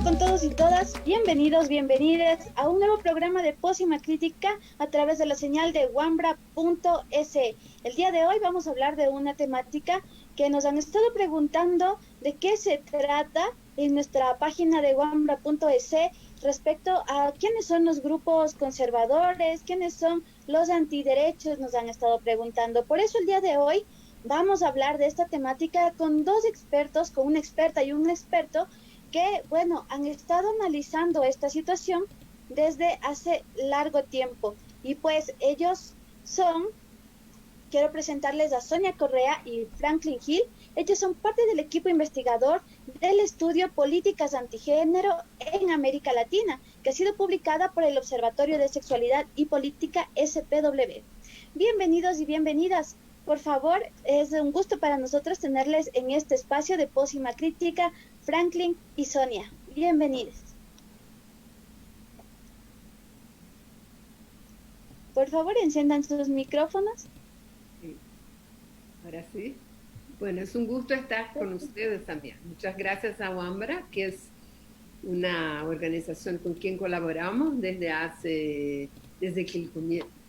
con todos y todas, bienvenidos, bienvenidas a un nuevo programa de Pócima Crítica a través de la señal de wambra.es. El día de hoy vamos a hablar de una temática que nos han estado preguntando de qué se trata en nuestra página de wambra.es respecto a quiénes son los grupos conservadores, quiénes son los antiderechos, nos han estado preguntando. Por eso el día de hoy vamos a hablar de esta temática con dos expertos, con una experta y un experto que, bueno, han estado analizando esta situación desde hace largo tiempo. Y pues ellos son, quiero presentarles a Sonia Correa y Franklin Hill. Ellos son parte del equipo investigador del estudio Políticas Antigénero en América Latina, que ha sido publicada por el Observatorio de Sexualidad y Política SPW. Bienvenidos y bienvenidas. Por favor, es un gusto para nosotros tenerles en este espacio de Pócima Crítica, Franklin y Sonia. Bienvenidos. Por favor, enciendan sus micrófonos. Sí. Ahora sí. Bueno, es un gusto estar con ustedes también. Muchas gracias a Wambra, que es una organización con quien colaboramos desde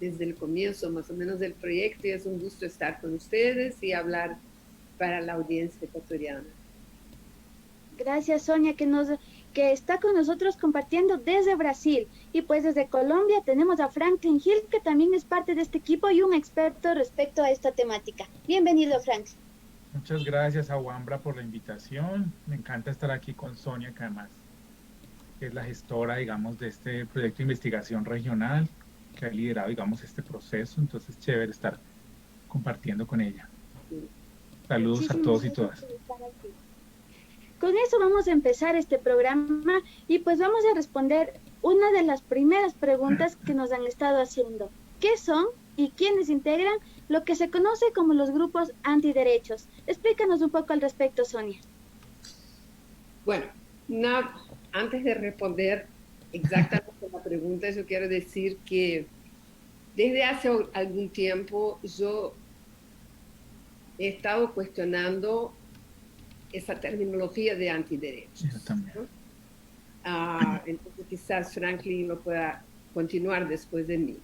el comienzo más o menos del proyecto, y es un gusto estar con ustedes y hablar para la audiencia ecuatoriana. Gracias, Sonia, que está con nosotros compartiendo desde Brasil. Y pues desde Colombia tenemos a Franklin Hill, que también es parte de este equipo y un experto respecto a esta temática. Bienvenido, Franklin. Muchas gracias a Wambra por la invitación. Me encanta estar aquí con Sonia, que además es la gestora, digamos, de este proyecto de investigación regional, que ha liderado, digamos, este proceso. Entonces, chévere estar compartiendo con ella. Saludos a todos y todas. Con eso vamos a empezar este programa y pues vamos a responder una de las primeras preguntas que nos han estado haciendo. ¿Qué son y quiénes integran lo que se conoce como los grupos antiderechos? Explícanos un poco al respecto, Sonia. Bueno, antes de responder exactamente la pregunta, yo quiero decir que desde hace algún tiempo yo he estado cuestionando esa terminología de antiderechos. Yo también. ¿No? Entonces quizás Franklin lo pueda continuar después de mí.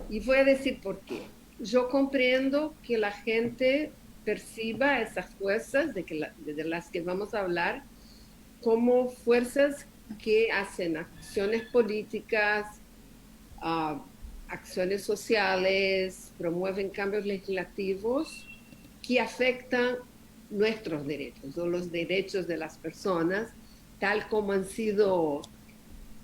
Y voy a decir por qué. Yo comprendo que la gente perciba esas fuerzas de las que vamos a hablar como fuerzas que hacen acciones políticas, acciones sociales, promueven cambios legislativos que afectan nuestros derechos o los derechos de las personas, tal como han sido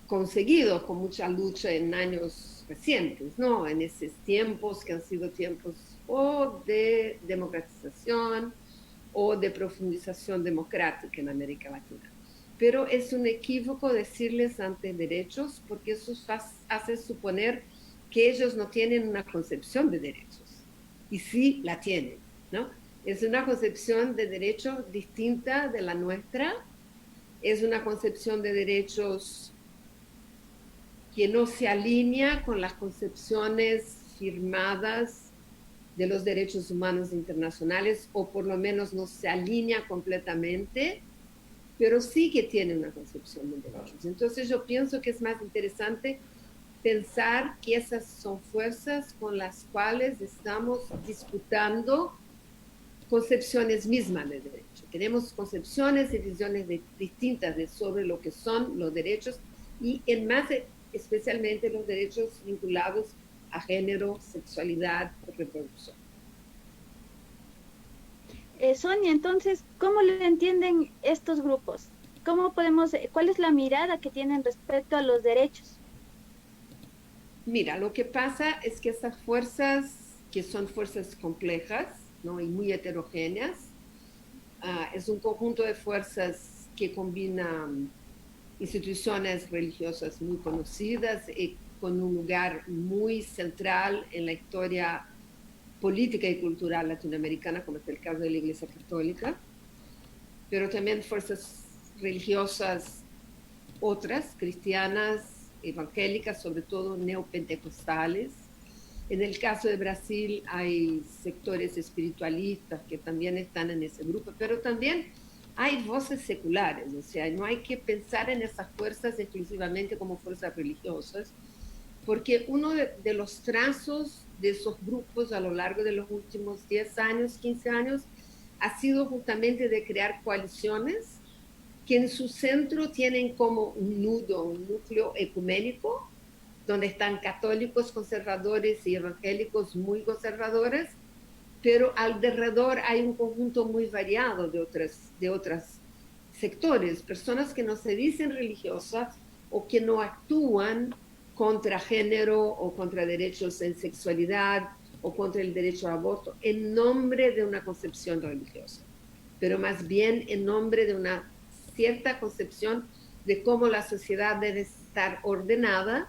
conseguidos con mucha lucha en años recientes, ¿no? En esos tiempos que han sido tiempos o de democratización o de profundización democrática en América Latina. Pero es un equívoco decirles antiderechos, porque eso hace suponer que ellos no tienen una concepción de derechos, y sí la tienen, ¿no? Es una concepción de derechos distinta de la nuestra, es una concepción de derechos que no se alinea con las concepciones firmadas de los derechos humanos internacionales, o por lo menos no se alinea completamente, pero sí que tiene una concepción de derechos. Entonces yo pienso que es más interesante pensar que esas son fuerzas con las cuales estamos disputando concepciones mismas de derecho. Tenemos concepciones y visiones distintas sobre lo que son los derechos, y en más especialmente los derechos vinculados a género, sexualidad y reproducción. Sonia, entonces, ¿cómo le entienden estos grupos? ¿Cuál es la mirada que tienen respecto a los derechos? Mira, lo que pasa es que esas fuerzas, que son fuerzas complejas, ¿no? Y muy heterogéneas, es un conjunto de fuerzas que combinan instituciones religiosas muy conocidas y con un lugar muy central en la historia política y cultural latinoamericana, como es el caso de la Iglesia Católica, pero también fuerzas religiosas otras, cristianas, evangélicas, sobre todo neopentecostales. En el caso de Brasil hay sectores espiritualistas que también están en ese grupo, pero también hay voces seculares, o sea, no hay que pensar en esas fuerzas exclusivamente como fuerzas religiosas, porque uno de los trazos de esos grupos a lo largo de los últimos 10 años, 15 años, ha sido justamente de crear coaliciones que en su centro tienen como un nudo, un núcleo ecuménico, donde están católicos conservadores y evangélicos muy conservadores, pero alrededor hay un conjunto muy variado de otros sectores, personas que no se dicen religiosas o que no actúan contra género o contra derechos en sexualidad o contra el derecho al aborto en nombre de una concepción religiosa, pero más bien en nombre de una cierta concepción de cómo la sociedad debe estar ordenada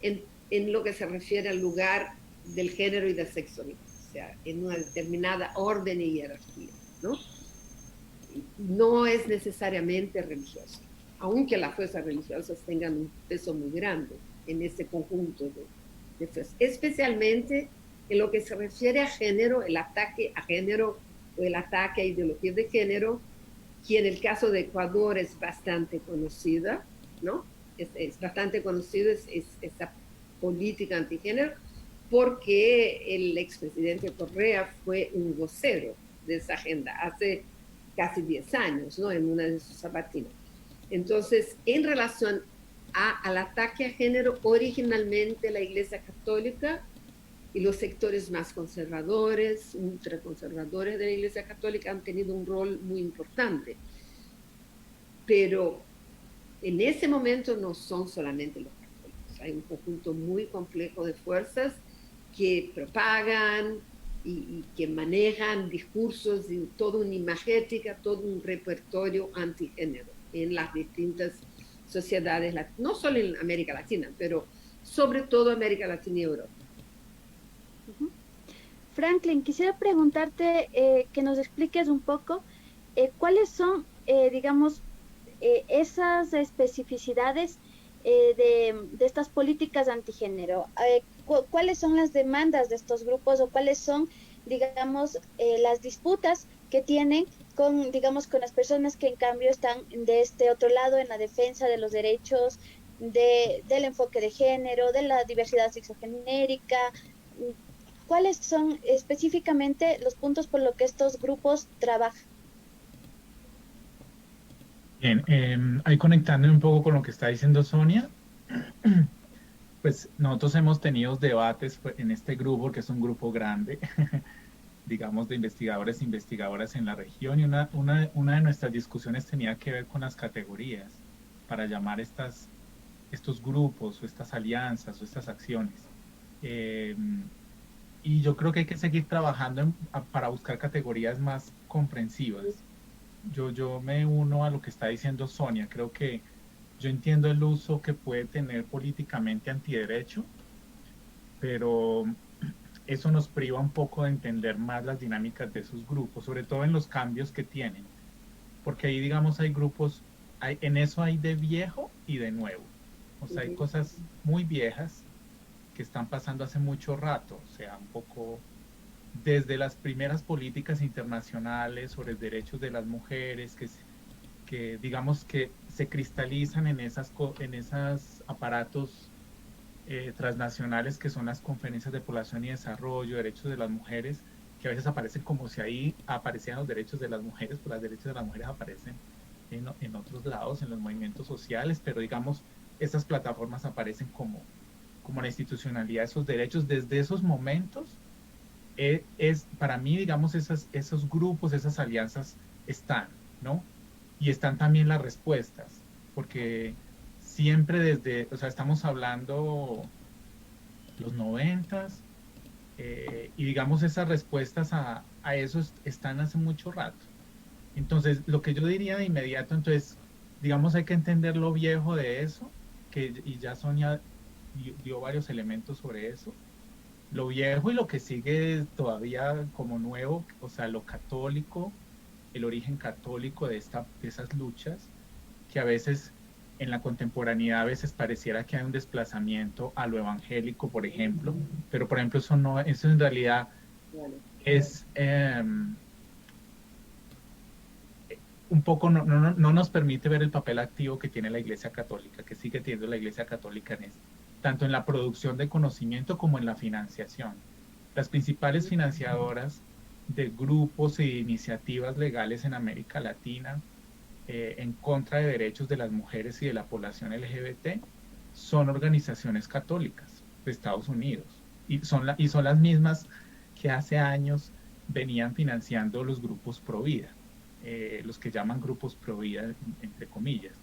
en lo que se refiere al lugar del género y del sexo, o sea, en una determinada orden y jerarquía, ¿no? No es necesariamente religiosa, aunque las fuerzas religiosas tengan un peso muy grande en ese conjunto de fuerzas, especialmente en lo que se refiere a género, el ataque a género o el ataque a ideologías de género, que en el caso de Ecuador es bastante conocida, ¿no? Es bastante conocida esa política antigénero, porque el expresidente Correa fue un vocero de esa agenda hace casi 10 años, ¿no? En una de sus sabatinas. Entonces, en relación al ataque a género, originalmente la Iglesia Católica y los sectores más conservadores, ultraconservadores de la Iglesia Católica han tenido un rol muy importante. Pero en ese momento no son solamente los católicos, hay un conjunto muy complejo de fuerzas que propagan y que manejan discursos y toda una imagética, todo un repertorio antigénero en las distintas sociedades, no solo en América Latina, pero sobre todo América Latina y Europa. Franklin, quisiera preguntarte que nos expliques un poco cuáles son, digamos, esas especificidades de estas políticas antigénero. ¿Cuáles son las demandas de estos grupos o cuáles son, digamos, las disputas que tienen con, digamos, con las personas que en cambio están de este otro lado en la defensa de los derechos, del enfoque de género, de la diversidad sexogenérica? ¿Cuáles son específicamente los puntos por los que estos grupos trabajan? Bien, ahí conectándome un poco con lo que está diciendo Sonia, pues nosotros hemos tenido debates en este grupo, que es un grupo grande, digamos, de investigadores e investigadoras en la región, y una de nuestras discusiones tenía que ver con las categorías para llamar estos grupos o estas alianzas o estas acciones. Y yo creo que hay que seguir trabajando para buscar categorías más comprensivas. Yo me uno a lo que está diciendo Sonia. Creo que yo entiendo el uso que puede tener políticamente antiderecho, pero eso nos priva un poco de entender más las dinámicas de esos grupos, sobre todo en los cambios que tienen. Porque ahí, digamos, hay grupos, en eso hay de viejo y de nuevo. O sea, hay cosas muy viejas que están pasando hace mucho rato, o sea, un poco desde las primeras políticas internacionales sobre derechos de las mujeres, que digamos que se cristalizan en esos aparatos transnacionales que son las conferencias de población y desarrollo, derechos de las mujeres, que a veces aparecen como si ahí aparecieran los derechos de las mujeres, pues los derechos de las mujeres aparecen en otros lados, en los movimientos sociales, pero digamos, esas plataformas aparecen como la institucionalidad de esos derechos. Desde esos momentos, para mí, digamos, esos grupos, esas alianzas están, ¿no? Y están también las respuestas, porque siempre o sea, estamos hablando los 90s, y digamos, esas respuestas a eso están hace mucho rato. Entonces, lo que yo diría de inmediato, entonces, digamos, hay que entender lo viejo de eso, y ya Sonia dio varios elementos sobre eso, lo viejo y lo que sigue todavía como nuevo, o sea, lo católico, el origen católico de esas luchas, que a veces en la contemporaneidad a veces pareciera que hay un desplazamiento a lo evangélico, por ejemplo, pero por ejemplo eso en realidad es un poco no nos permite ver el papel activo que tiene la Iglesia Católica, que sigue teniendo la Iglesia Católica en esto, tanto en la producción de conocimiento como en la financiación. Las principales financiadoras de grupos e iniciativas legales en América Latina en contra de derechos de las mujeres y de la población LGBT son organizaciones católicas de Estados Unidos y son las mismas que hace años venían financiando los grupos pro vida, los que llaman grupos pro vida, entre comillas.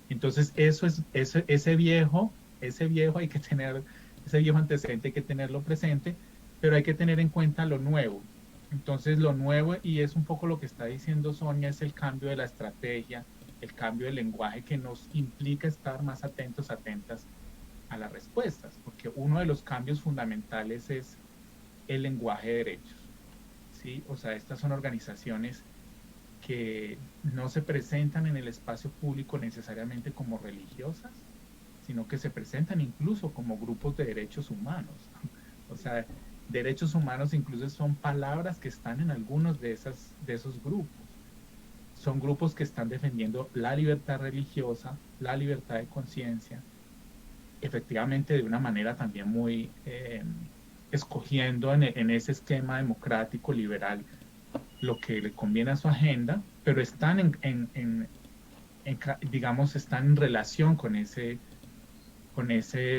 Entonces, ese viejo hay que tener, ese viejo antecedente hay que tenerlo presente, pero hay que tener en cuenta lo nuevo. Entonces, lo nuevo, y es un poco lo que está diciendo Sonia, es el cambio de la estrategia, el cambio del lenguaje que nos implica estar más atentos, atentas a las respuestas, porque uno de los cambios fundamentales es el lenguaje de derechos, ¿sí? O sea, estas son organizaciones que no se presentan en el espacio público necesariamente como religiosas, sino que se presentan incluso como grupos de derechos humanos. O sea, derechos humanos incluso son palabras que están en algunos de esos grupos. Son grupos que están defendiendo la libertad religiosa, la libertad de conciencia, efectivamente de una manera también muy escogiendo en ese esquema democrático liberal lo que le conviene a su agenda, pero están digamos, están en relación con ese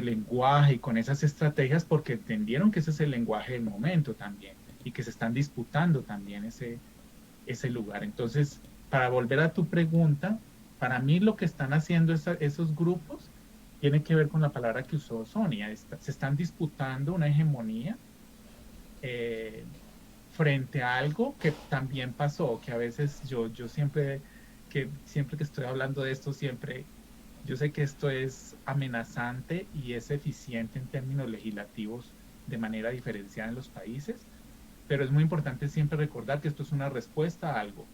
lenguaje y con esas estrategias porque entendieron que ese es el lenguaje del momento también y que se están disputando también ese lugar. Entonces, para volver a tu pregunta, para mí lo que están haciendo esos grupos tiene que ver con la palabra que usó Sonia. Se están disputando una hegemonía frente a algo que también pasó, que a veces yo siempre que estoy hablando de esto, yo sé que esto es amenazante y es eficiente en términos legislativos de manera diferenciada en los países, pero es muy importante siempre recordar que esto es una respuesta a algo.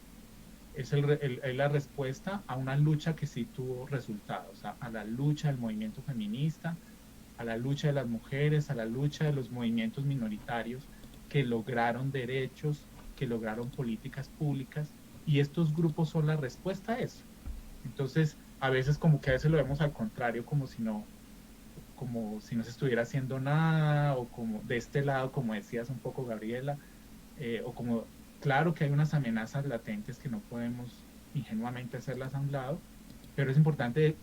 Es la respuesta a una lucha que sí tuvo resultados, a la lucha del movimiento feminista, a la lucha de las mujeres, a la lucha de los movimientos minoritarios que lograron derechos, que lograron políticas públicas, y estos grupos son la respuesta a eso. Entonces, a veces como que a veces lo vemos al contrario, como si no se estuviera haciendo nada, o como de este lado, como decías un poco, Gabriela, o como, claro que hay unas amenazas latentes que no podemos ingenuamente hacerlas a un lado, pero es importante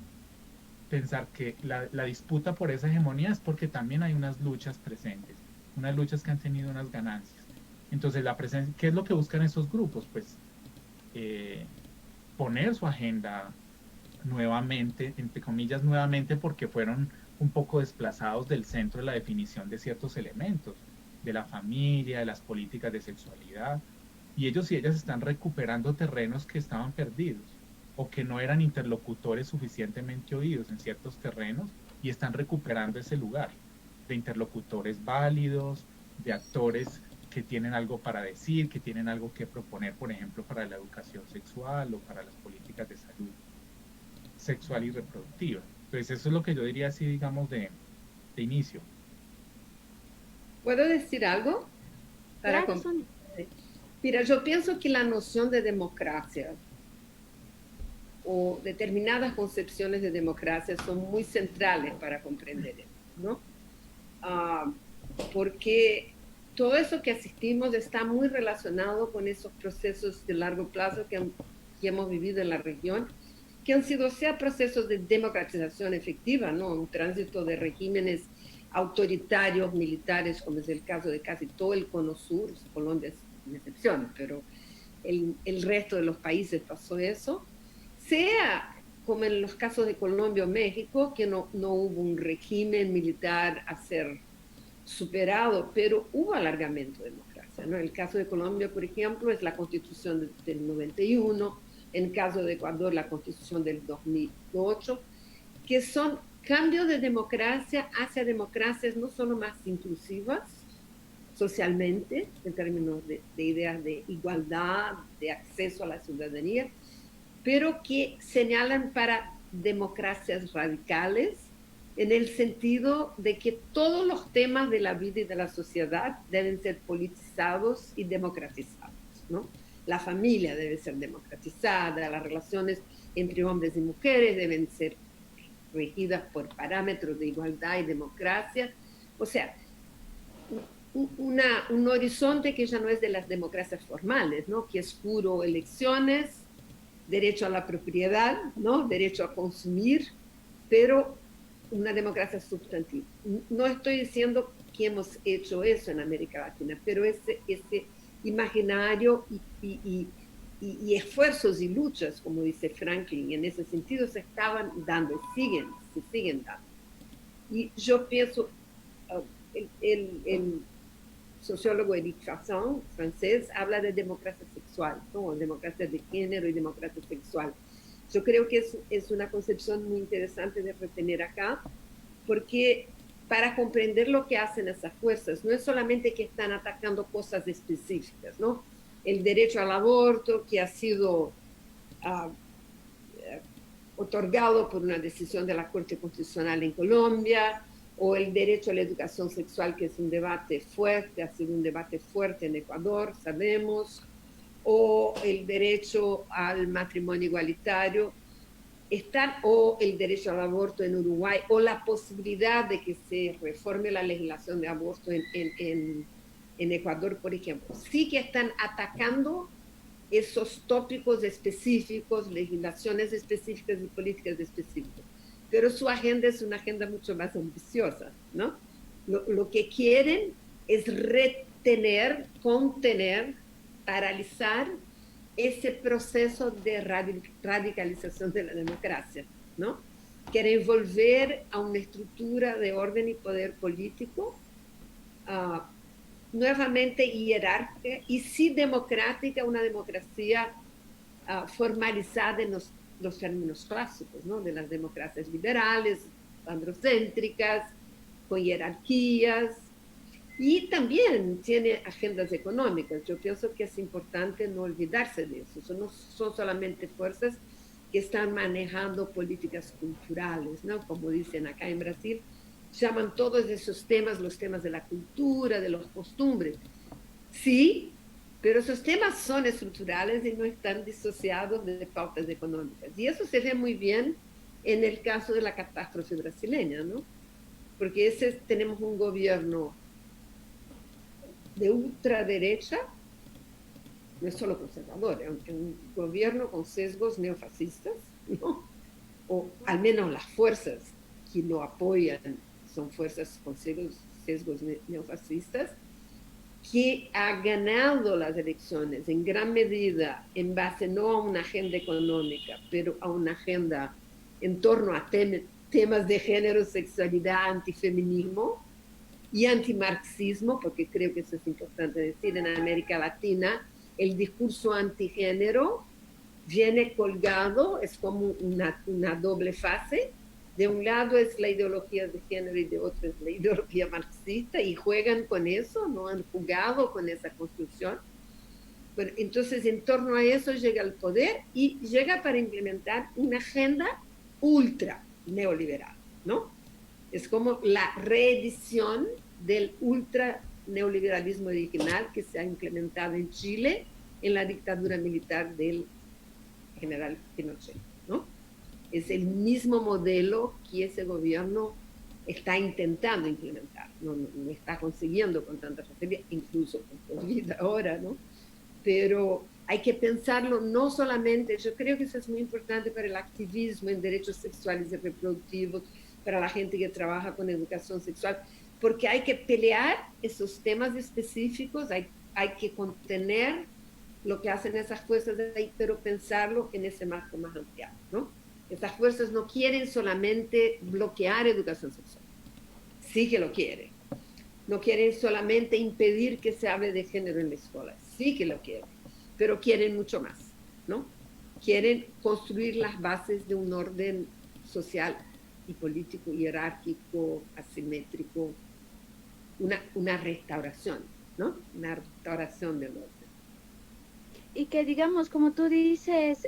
pensar que la disputa por esa hegemonía es porque también hay unas luchas presentes, unas luchas que han tenido unas ganancias. Entonces, ¿qué es lo que buscan esos grupos? Pues poner su agenda nuevamente, entre comillas nuevamente, porque fueron un poco desplazados del centro de la definición de ciertos elementos, de la familia, de las políticas de sexualidad, y ellos y ellas están recuperando terrenos que estaban perdidos o que no eran interlocutores suficientemente oídos en ciertos terrenos, y están recuperando ese lugar de interlocutores válidos, de actores que tienen algo para decir, que tienen algo que proponer, por ejemplo, para la educación sexual o para las políticas de salud sexual y reproductiva. Entonces, eso es lo que yo diría así, digamos, de inicio. ¿Puedo decir algo? Claro, Mira, yo pienso que la noción de democracia o determinadas concepciones de democracia son muy centrales para comprender esto, ¿no? Porque todo eso que asistimos está muy relacionado con esos procesos de largo plazo que hemos vivido en la región, que han sido sea procesos de democratización efectiva, ¿no? Un tránsito de regímenes autoritarios, militares, como es el caso de casi todo el cono sur, Colombia es una excepción, pero el resto de los países pasó eso, sea como en los casos de Colombia o México, que no hubo un régimen militar a ser superado, pero hubo alargamiento de democracia, ¿no? El caso de Colombia, por ejemplo, es la Constitución del 91, en el caso de Ecuador, la Constitución del 2008, que son cambios de democracia hacia democracias no solo más inclusivas socialmente, en términos de ideas de igualdad, de acceso a la ciudadanía, pero que señalan para democracias radicales en el sentido de que todos los temas de la vida y de la sociedad deben ser politizados y democratizados, ¿no? La familia debe ser democratizada, las relaciones entre hombres y mujeres deben ser regidas por parámetros de igualdad y democracia. O sea, un horizonte que ya no es de las democracias formales, ¿no? Que es puro elecciones, derecho a la propiedad, ¿no? Derecho a consumir, pero una democracia sustantiva. No estoy diciendo que hemos hecho eso en América Latina, pero ese imaginario y esfuerzos y luchas, como dice Franklin, en ese sentido se estaban dando, se siguen dando. Y yo pienso, el sociólogo Eric Fasson, francés, habla de democracia sexual, ¿no? Democracia de género y democracia sexual. Yo creo que es una concepción muy interesante de retener acá, porque para comprender lo que hacen esas fuerzas, no es solamente que están atacando cosas específicas, ¿no? El derecho al aborto, que ha sido otorgado por una decisión de la Corte Constitucional en Colombia, o el derecho a la educación sexual, que es un debate fuerte, ha sido un debate fuerte en Ecuador, sabemos, o el derecho al matrimonio igualitario, o el derecho al aborto en Uruguay, o la posibilidad de que se reforme la legislación de aborto en Ecuador, por ejemplo. Sí que están atacando esos tópicos específicos, legislaciones específicas y políticas específicas, pero su agenda es una agenda mucho más ambiciosa, ¿no? Lo que quieren es retener, contener, paralizar ese proceso de radicalización de la democracia, ¿no? Quieren volver a una estructura de orden y poder político nuevamente jerárquica y sí democrática, una democracia formalizada en los términos clásicos, ¿no? De las democracias liberales, androcéntricas, con jerarquías, y también tiene agendas económicas. Yo pienso que es importante no olvidarse de eso. No son solamente fuerzas que están manejando políticas culturales, ¿no? Como dicen acá en Brasil, llaman todos esos temas los temas de la cultura, de las costumbres. Sí, pero esos temas son estructurales y no están disociados de pautas económicas. Y eso se ve muy bien en el caso de la catástrofe brasileña, ¿no? Porque tenemos un gobierno de ultraderecha, no es solo conservador, es un gobierno con sesgos neofascistas, ¿no? O al menos las fuerzas que lo apoyan son fuerzas con sesgos neofascistas, que ha ganado las elecciones en gran medida en base no a una agenda económica, pero a una agenda en torno a temas de género, sexualidad, antifeminismo y antimarxismo, porque creo que eso es importante decir, en América Latina el discurso antigénero viene colgado, es como una doble fase. De un lado es la ideología de género y de otro es la ideología marxista, y juegan con eso, no han jugado con esa construcción. Bueno, entonces en torno a eso llega el poder y llega para implementar una agenda ultra neoliberal, ¿no? Es como la reedición del ultra neoliberalismo original que se ha implementado en Chile en la dictadura militar del general Pinochet, ¿no? Es el mismo modelo que ese gobierno está intentando implementar, no está consiguiendo con tanta facilidad, incluso con COVID ahora, ¿no? Pero hay que pensarlo no solamente, yo creo que eso es muy importante para el activismo en derechos sexuales y reproductivos, para la gente que trabaja con educación sexual, porque hay que pelear esos temas específicos, hay que contener lo que hacen esas fuerzas de ahí, pero pensarlo en ese marco más ampliado, ¿no? Estas fuerzas no quieren solamente bloquear educación sexual, sí que lo quieren. No quieren solamente impedir que se hable de género en la escuela, sí que lo quieren, pero quieren mucho más, ¿no? Quieren construir las bases de un orden social y político, jerárquico, asimétrico, una restauración, ¿no? Una restauración del orden. Y que digamos, como tú dices,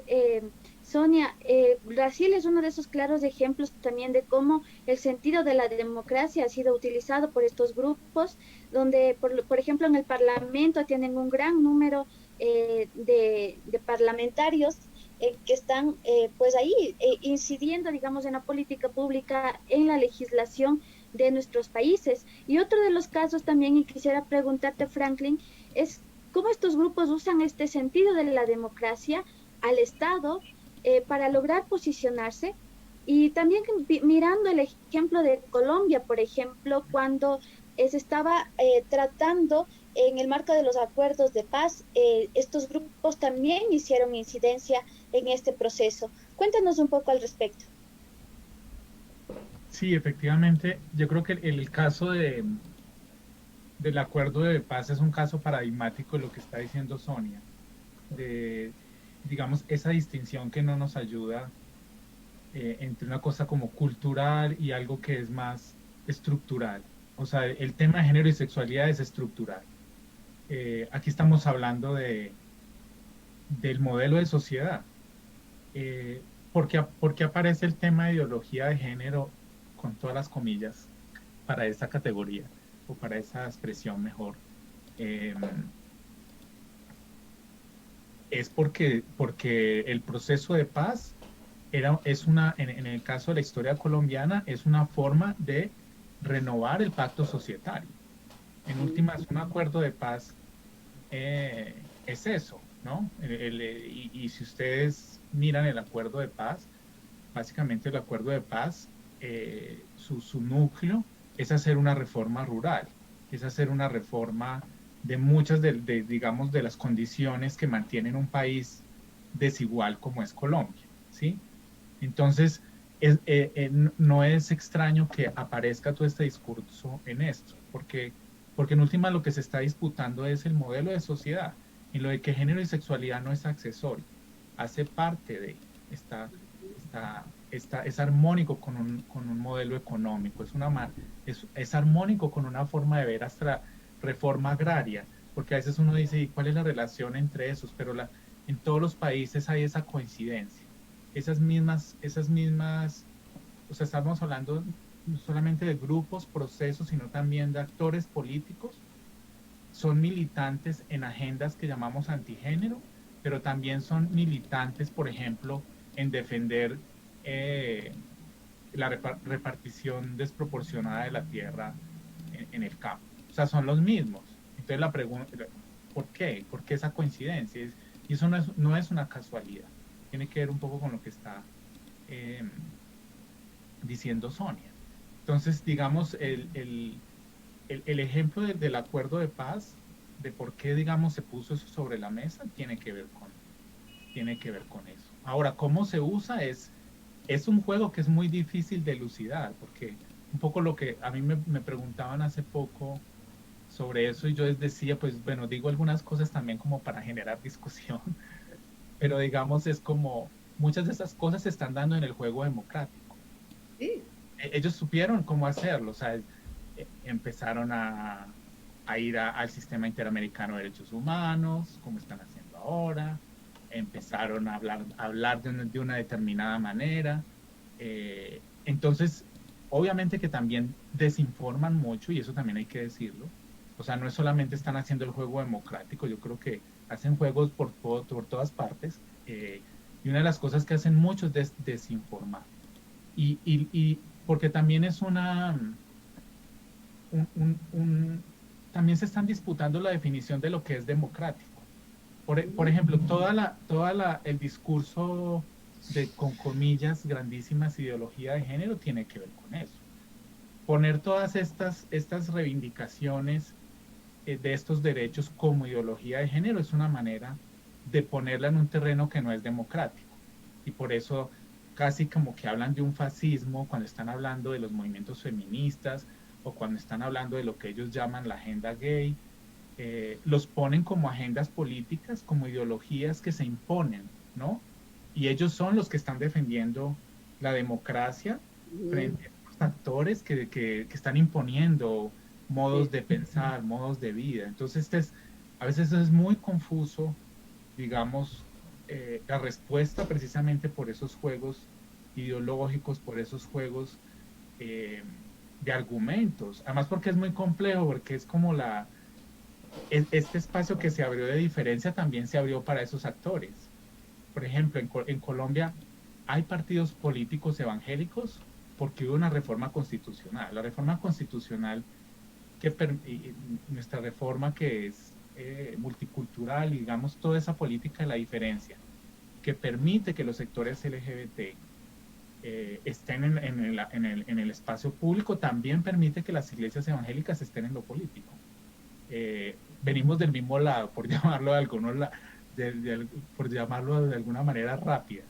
Sonia, Brasil es uno de esos claros ejemplos también de cómo el sentido de la democracia ha sido utilizado por estos grupos, donde, por ejemplo, en el Parlamento tienen un gran número de parlamentarios que están pues ahí incidiendo, digamos, en la política pública, en la legislación de nuestros países. Y otro de los casos también, y quisiera preguntarte, Franklin, es cómo estos grupos usan este sentido de la democracia al Estado para lograr posicionarse. Y también mirando el ejemplo de Colombia, por ejemplo, cuando se estaba tratando en el marco de los acuerdos de paz, estos grupos también hicieron incidencia en este proceso. Cuéntanos un poco al respecto. Sí, efectivamente, yo creo que el caso del acuerdo de paz es un caso paradigmático de lo que está diciendo Sonia, de, digamos, esa distinción que no nos ayuda entre una cosa como cultural y algo que es más estructural. O sea, el tema de género y sexualidad es estructural. Aquí estamos hablando del modelo de sociedad. ¿Por qué aparece el tema de ideología de género con todas las comillas para esa categoría o para esa expresión mejor? Eh, es porque el proceso de paz en el caso de la historia colombiana, es una forma de renovar el pacto societario. En últimas, un acuerdo de paz es eso, ¿no? Y si ustedes miran el acuerdo de paz, básicamente el acuerdo de paz, su núcleo es hacer una reforma rural, es hacer una reforma de muchas digamos, de las condiciones que mantienen un país desigual como es Colombia, ¿sí? Entonces, no es extraño que aparezca todo este discurso en esto, porque en última lo que se está disputando es el modelo de sociedad, y lo de que género y sexualidad no es accesorio, hace parte de, es armónico con un modelo económico, es armónico con una forma de ver hasta reforma agraria, porque a veces uno dice, ¿y cuál es la relación entre esos? Pero en todos los países hay esa coincidencia, esas mismas, o sea, estamos hablando no solamente de grupos, procesos, sino también de actores políticos, son militantes en agendas que llamamos antigénero, pero también son militantes, por ejemplo, en defender la repartición desproporcionada de la tierra en el campo. O sea, son los mismos. Entonces la pregunta, ¿por qué? ¿Por qué esa coincidencia? Y eso no es una casualidad. Tiene que ver un poco con lo que está diciendo Sonia. Entonces, digamos, el ejemplo del acuerdo de paz, de por qué, digamos, se puso eso sobre la mesa, tiene que ver con eso. Ahora, ¿cómo se usa? Es un juego que es muy difícil de elucidar, porque un poco lo que a mí me preguntaban hace poco sobre eso y yo les decía, pues bueno, digo algunas cosas también como para generar discusión, pero digamos es como muchas de esas cosas se están dando en el juego democrático. Sí. Ellos supieron cómo hacerlo, o sea, empezaron a ir al sistema interamericano de derechos humanos, como están haciendo ahora, empezaron a hablar de una determinada manera. Entonces, obviamente que también desinforman mucho, y eso también hay que decirlo. O sea, no es solamente están haciendo el juego democrático, yo creo que hacen juegos por todas partes. Y una de las cosas que hacen mucho es desinformar. Y porque también es también se están disputando la definición de lo que es democrático. Por ejemplo, el discurso con comillas, grandísimas, ideología de género tiene que ver con eso. Poner todas estas reivindicaciones de estos derechos como ideología de género es una manera de ponerla en un terreno que no es democrático. Y por eso casi como que hablan de un fascismo cuando están hablando de los movimientos feministas o cuando están hablando de lo que ellos llaman la agenda gay. Los ponen como agendas políticas, como ideologías que se imponen, ¿no? Y ellos son los que están defendiendo la democracia frente a los actores que están imponiendo modos de pensar, modos de vida. Entonces, a veces es muy confuso, digamos, la respuesta precisamente por esos juegos ideológicos, por esos juegos de argumentos. Además porque es muy complejo, porque es como este espacio que se abrió de diferencia también se abrió para esos actores. Por ejemplo, en Colombia hay partidos políticos evangélicos porque hubo una reforma constitucional. La reforma constitucional, nuestra reforma que es multicultural, digamos, toda esa política de la diferencia, que permite que los sectores LGBT estén en el espacio público, también permite que las iglesias evangélicas estén en lo político. Venimos del mismo lado, por llamarlo por llamarlo de alguna manera rápida.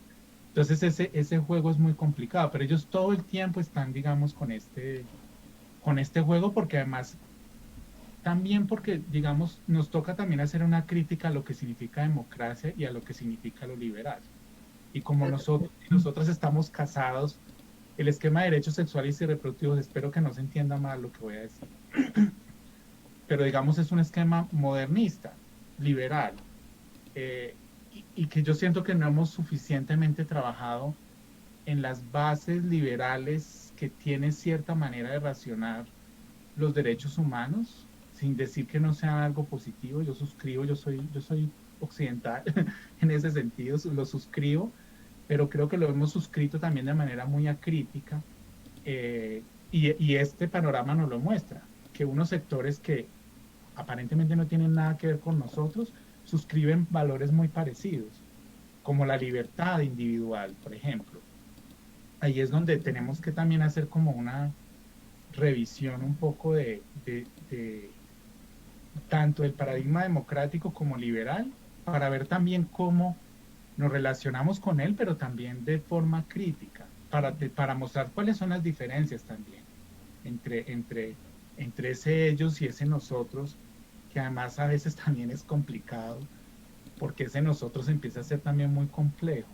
Entonces ese juego es muy complicado, pero ellos todo el tiempo están, digamos, con este juego, porque además, también porque, digamos, nos toca también hacer una crítica a lo que significa democracia y a lo que significa lo liberal. Y como nosotros estamos casados, el esquema de derechos sexuales y reproductivos, espero que no se entienda mal lo que voy a decir, pero digamos es un esquema modernista, liberal, y que yo siento que no hemos suficientemente trabajado en las bases liberales que tienen cierta manera de racionar los derechos humanos, sin decir que no sea algo positivo. Yo suscribo, yo soy occidental en ese sentido, lo suscribo, pero creo que lo hemos suscrito también de manera muy acrítica, y este panorama nos lo muestra, que unos sectores que aparentemente no tienen nada que ver con nosotros, suscriben valores muy parecidos, como la libertad individual, por ejemplo. Ahí es donde tenemos que también hacer como una revisión un poco de tanto el paradigma democrático como liberal, para ver también cómo nos relacionamos con él, pero también de forma crítica, para mostrar cuáles son las diferencias también entre ese ellos y ese nosotros, que además a veces también es complicado, porque ese nosotros empieza a ser también muy complejo.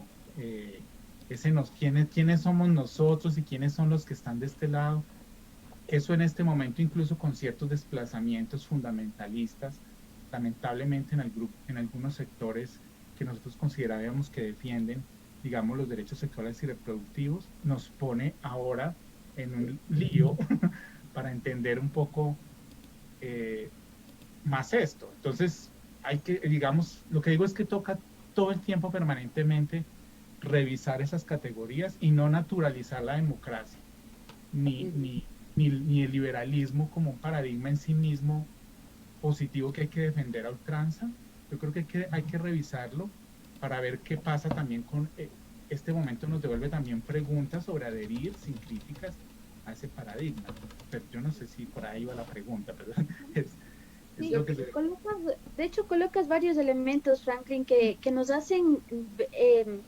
¿Quiénes somos nosotros y quiénes son los que están de este lado? Eso en este momento, incluso con ciertos desplazamientos fundamentalistas, lamentablemente en algunos sectores que nosotros considerábamos que defienden, digamos, los derechos sexuales y reproductivos, nos pone ahora en un lío para entender un poco más esto. Entonces, digamos, lo que digo es que toca todo el tiempo permanentemente revisar esas categorías y no naturalizar la democracia, ni el liberalismo como un paradigma en sí mismo positivo que hay que defender a ultranza. Yo creo que hay que revisarlo para ver qué pasa también con este momento. Nos devuelve también preguntas sobre adherir sin críticas a ese paradigma. Pero yo no sé si por ahí va la pregunta, pero sí, lo que de hecho colocas varios elementos, Franklin, que nos hacen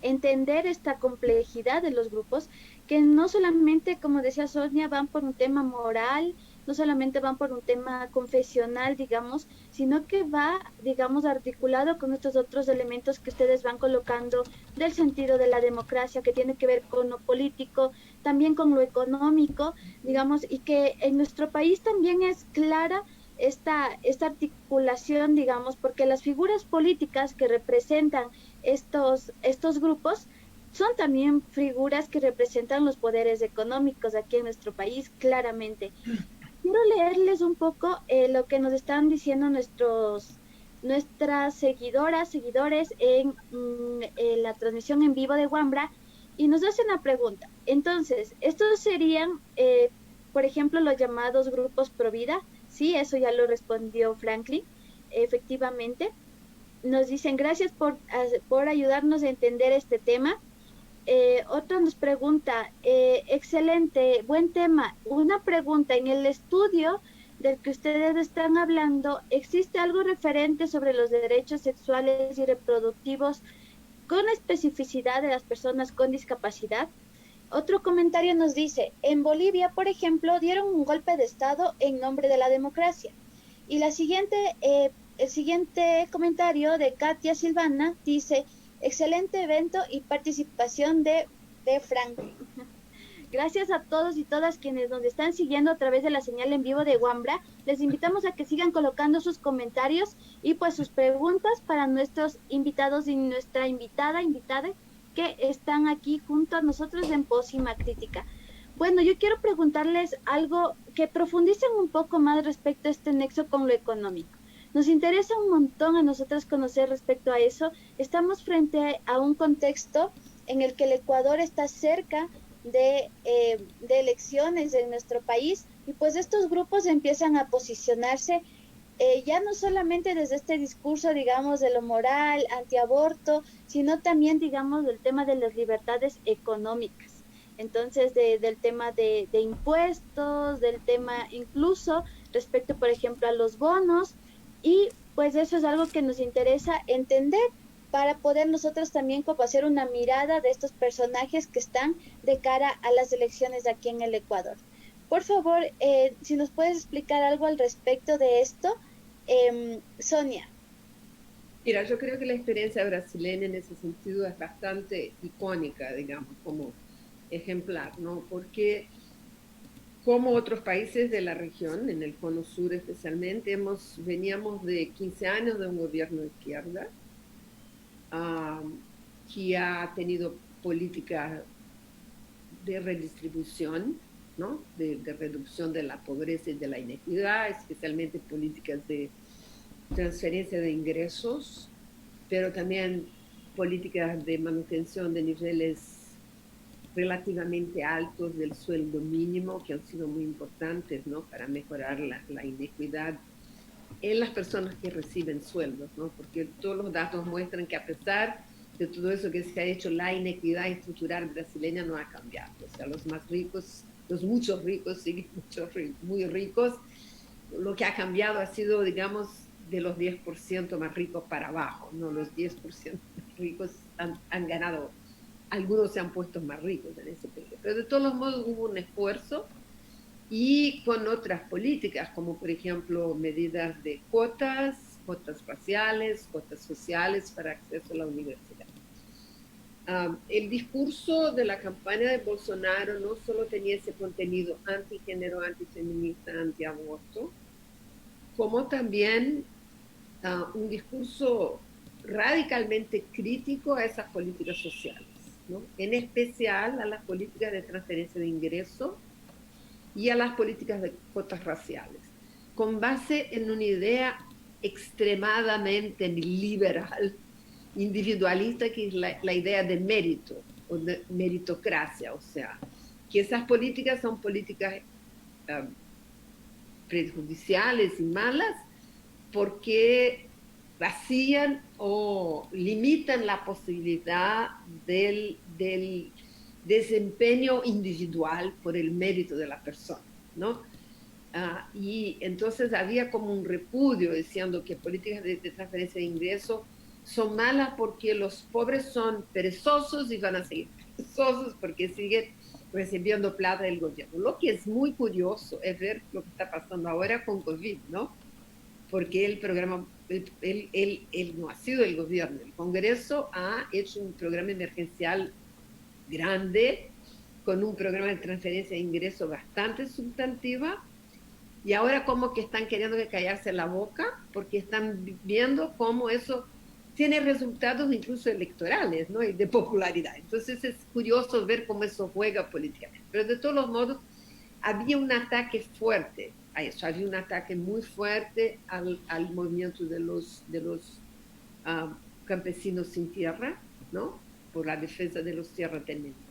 entender esta complejidad de los grupos, que no solamente, como decía Sonia, van por un tema moral, no solamente van por un tema confesional, digamos, sino que va, digamos, articulado con estos otros elementos que ustedes van colocando del sentido de la democracia, que tiene que ver con lo político, también con lo económico, digamos, y que en nuestro país también es clara esta articulación, digamos, porque las figuras políticas que representan estos grupos son también figuras que representan los poderes económicos aquí en nuestro país, claramente. Quiero leerles un poco lo que nos están diciendo nuestras seguidores en la transmisión en vivo de Wambra, y nos hacen una pregunta. Entonces, estos serían, por ejemplo, los llamados grupos pro vida. Sí, eso ya lo respondió Franklin, efectivamente. Nos dicen gracias por ayudarnos a entender este tema. Otro nos pregunta, excelente, buen tema. Una pregunta, en el estudio del que ustedes están hablando, ¿existe algo referente sobre los derechos sexuales y reproductivos con especificidad de las personas con discapacidad? Otro comentario nos dice, en Bolivia, por ejemplo, dieron un golpe de Estado en nombre de la democracia. Y el siguiente comentario de Katia Silvana dice, excelente evento y participación de Franklin. Gracias a todos y todas quienes nos están siguiendo a través de la señal en vivo de Wambra. Les invitamos a que sigan colocando sus comentarios y pues sus preguntas para nuestros invitados y nuestra invitada que están aquí junto a nosotros en Pócima Crítica. Bueno, yo quiero preguntarles algo que profundicen un poco más respecto a este nexo con lo económico. Nos interesa un montón a nosotras conocer respecto a eso. Estamos frente a un contexto en el que el Ecuador está cerca de elecciones en nuestro país y pues estos grupos empiezan a posicionarse ya no solamente desde este discurso, digamos, de lo moral, antiaborto, sino también, digamos, del tema de las libertades económicas. Entonces, del tema de impuestos, del tema incluso respecto, por ejemplo, a los bonos, y pues eso es algo que nos interesa entender para poder nosotros también como hacer una mirada de estos personajes que están de cara a las elecciones de aquí en el Ecuador. Por favor, si nos puedes explicar algo al respecto de esto, Sonia. Mira, yo creo que la experiencia brasileña en ese sentido es bastante icónica, digamos, como ejemplar, ¿no? Porque como otros países de la región, en el cono sur especialmente, veníamos de 15 años de un gobierno de izquierda, que ha tenido políticas de redistribución, ¿no? De reducción de la pobreza y de la inequidad, especialmente políticas de transferencia de ingresos, pero también políticas de manutención de niveles relativamente altos del sueldo mínimo, que han sido muy importantes, ¿no? Para mejorar la inequidad en las personas que reciben sueldos, ¿no? Porque todos los datos muestran que a pesar de todo eso que se ha hecho, la inequidad estructural brasileña no ha cambiado. O sea, los más ricos, los muchos ricos siguen muy ricos. Lo que ha cambiado ha sido, digamos, de los 10% más ricos para abajo, ¿no? Los 10% más ricos han ganado, algunos se han puesto más ricos en ese periodo. Pero de todos modos hubo un esfuerzo y con otras políticas, como por ejemplo medidas de cuotas raciales, cuotas sociales para acceso a la universidad. El discurso de la campaña de Bolsonaro no solo tenía ese contenido antigénero, antifeminista, antiaborto, como también un discurso radicalmente crítico a esas políticas sociales, ¿no? En especial a las políticas de transferencia de ingresos y a las políticas de cuotas raciales, con base en una idea extremadamente liberal, individualista, que es la idea de mérito o de meritocracia, o sea, que esas políticas son políticas prejudiciales y malas porque vacían o limitan la posibilidad del desempeño individual por el mérito de la persona, ¿no? Y entonces había como un repudio diciendo que políticas de transferencia de ingresos son malas porque los pobres son perezosos y van a seguir perezosos porque siguen recibiendo plata del gobierno. Lo que es muy curioso es ver lo que está pasando ahora con COVID, ¿no? Porque el programa, él no ha sido el gobierno, el Congreso ha hecho un programa emergencial grande, con un programa de transferencia de ingresos bastante sustantiva, y ahora como que están queriendo que callarse la boca, porque están viendo cómo eso tiene resultados incluso electorales, ¿no? Y de popularidad. Entonces es curioso ver cómo eso juega políticamente. Pero de todos los modos, había un ataque fuerte a eso, había un ataque muy fuerte al movimiento de los campesinos sin tierra, ¿no? Por la defensa de los tierratenientes.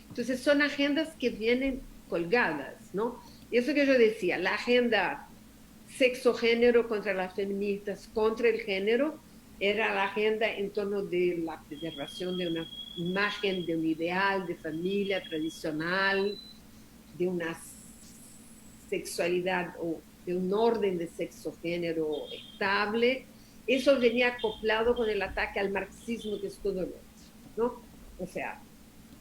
Entonces son agendas que vienen colgadas, ¿no? Y eso que yo decía, la agenda sexo-género contra las feministas, contra el género, era la agenda en torno de la preservación de una imagen, de un ideal de familia tradicional, de una sexualidad o de un orden de sexo-género estable. Eso venía acoplado con el ataque al marxismo, que es todo lo otro, ¿no? O sea,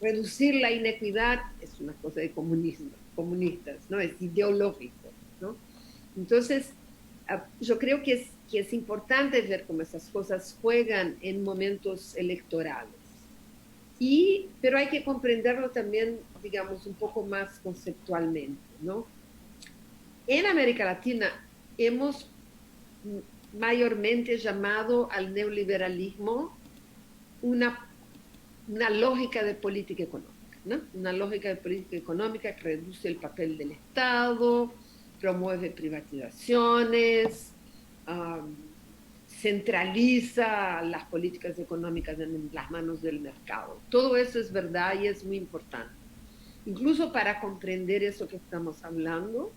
reducir la inequidad es una cosa de comunistas, ¿no? Es ideológico, ¿no? Entonces, yo creo que es importante ver cómo esas cosas juegan en momentos electorales. Pero hay que comprenderlo también, digamos, un poco más conceptualmente, ¿no? En América Latina hemos mayormente llamado al neoliberalismo una lógica de política económica, ¿no? Una lógica de política económica que reduce el papel del Estado, promueve privatizaciones, centraliza las políticas económicas en las manos del mercado. Todo eso es verdad y es muy importante. Incluso para comprender eso que estamos hablando,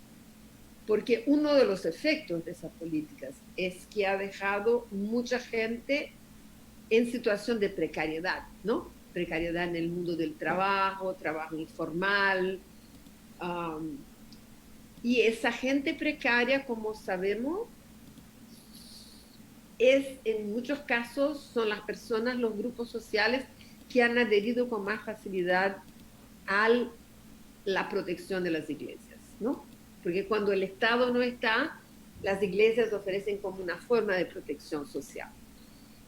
porque uno de los efectos de esas políticas es que ha dejado mucha gente en situación de precariedad, ¿no? Precariedad en el mundo del trabajo, trabajo informal. Y esa gente precaria, como sabemos, en muchos casos son las personas, los grupos sociales que han adherido con más facilidad a la protección de las iglesias, ¿no? Porque cuando el Estado no está, las iglesias ofrecen como una forma de protección social.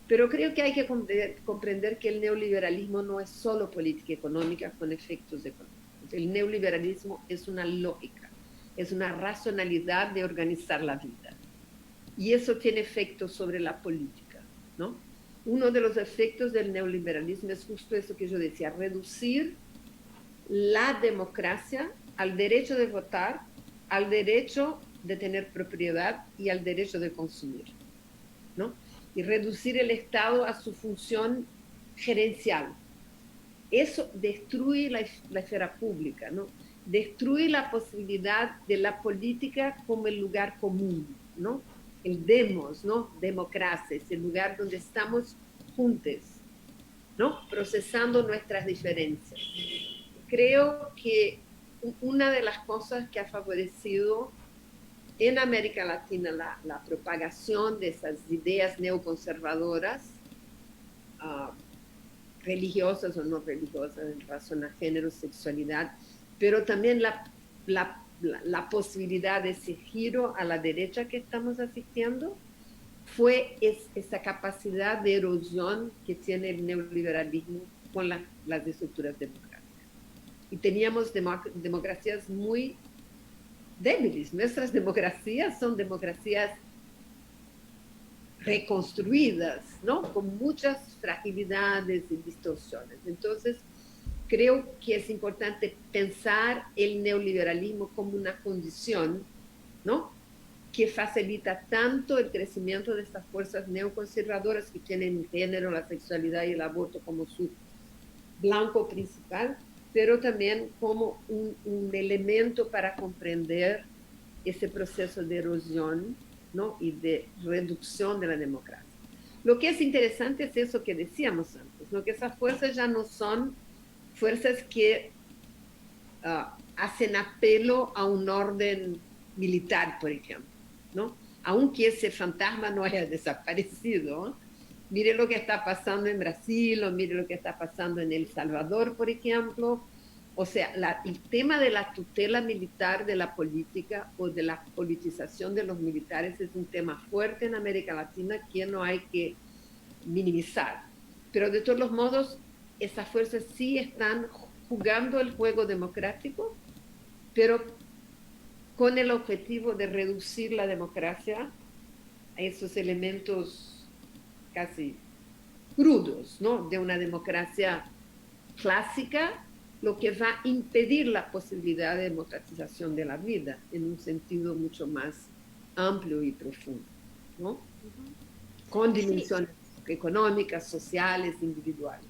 Pero creo que hay que comprender que el neoliberalismo no es solo política económica con efectos económicos. El neoliberalismo es una lógica, es una racionalidad de organizar la vida. Y eso tiene efectos sobre la política, ¿no? Uno de los efectos del neoliberalismo es justo eso que yo decía, reducir la democracia al derecho de votar, al derecho de tener propiedad y al derecho de consumir, ¿no? Y reducir el Estado a su función gerencial. Eso destruye la esfera pública, ¿no? Destruye la posibilidad de la política como el lugar común, ¿no? El demos, ¿no? Democracia, es el lugar donde estamos juntos, ¿no? Procesando nuestras diferencias. Creo que una de las cosas que ha favorecido en América Latina la propagación de esas ideas neoconservadoras, religiosas o no religiosas, en razón a género, sexualidad, pero también la posibilidad de ese giro a la derecha que estamos asistiendo, fue esa capacidad de erosión que tiene el neoliberalismo con las estructuras democráticas. Y teníamos democracias muy débiles. Nuestras democracias son democracias reconstruidas, ¿no? Con muchas fragilidades y distorsiones. Entonces, creo que es importante pensar el neoliberalismo como una condición, ¿no? Que facilita tanto el crecimiento de estas fuerzas neoconservadoras que tienen el género, la sexualidad y el aborto como su blanco principal, pero también como un elemento para comprender ese proceso de erosión, ¿no? Y de reducción de la democracia. Lo que es interesante es eso que decíamos antes, ¿no? Que esas fuerzas ya no son fuerzas que hacen apelo a un orden militar, por ejemplo, ¿no? Aunque ese fantasma no haya desaparecido, ¿no? Mire lo que está pasando en Brasil, o mire lo que está pasando en El Salvador, por ejemplo. O sea, el tema de la tutela militar de la política o de la politización de los militares es un tema fuerte en América Latina que no hay que minimizar. Pero de todos los modos, esas fuerzas sí están jugando el juego democrático, pero con el objetivo de reducir la democracia a esos elementos casi crudos, ¿no? De una democracia clásica, lo que va a impedir la posibilidad de democratización de la vida en un sentido mucho más amplio y profundo, ¿no? Con dimensiones económicas, sociales, individuales.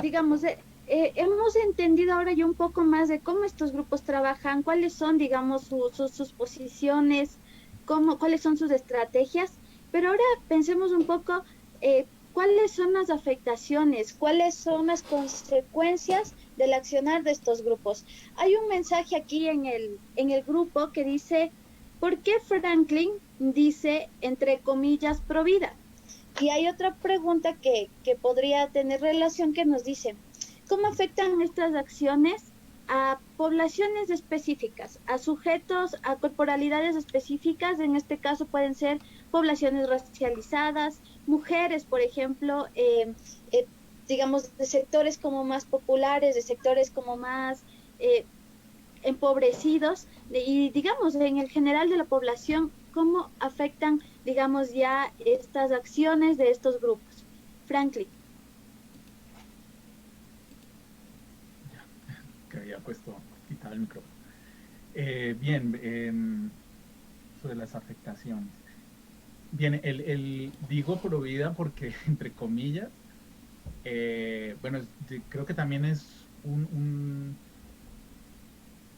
Digamos, hemos entendido ahora ya un poco más de cómo estos grupos trabajan, cuáles son, digamos, sus posiciones, cuáles son sus estrategias, pero ahora pensemos un poco cuáles son las afectaciones, cuáles son las consecuencias del accionar de estos grupos. Hay un mensaje aquí en el grupo que dice, ¿por qué Franklin dice, entre comillas, pro vida? Y hay otra pregunta que podría tener relación que nos dice, ¿cómo afectan estas acciones a poblaciones específicas, a sujetos, a corporalidades específicas? En este caso pueden ser poblaciones racializadas, mujeres, por ejemplo, digamos, de sectores como más populares, de sectores como más empobrecidos y digamos en el general de la población, cómo afectan, digamos, ya estas acciones de estos grupos. Franklin. Ya, que había quitado el micrófono. Bien, sobre las afectaciones. Bien, digo provida porque, entre comillas, bueno, creo que también es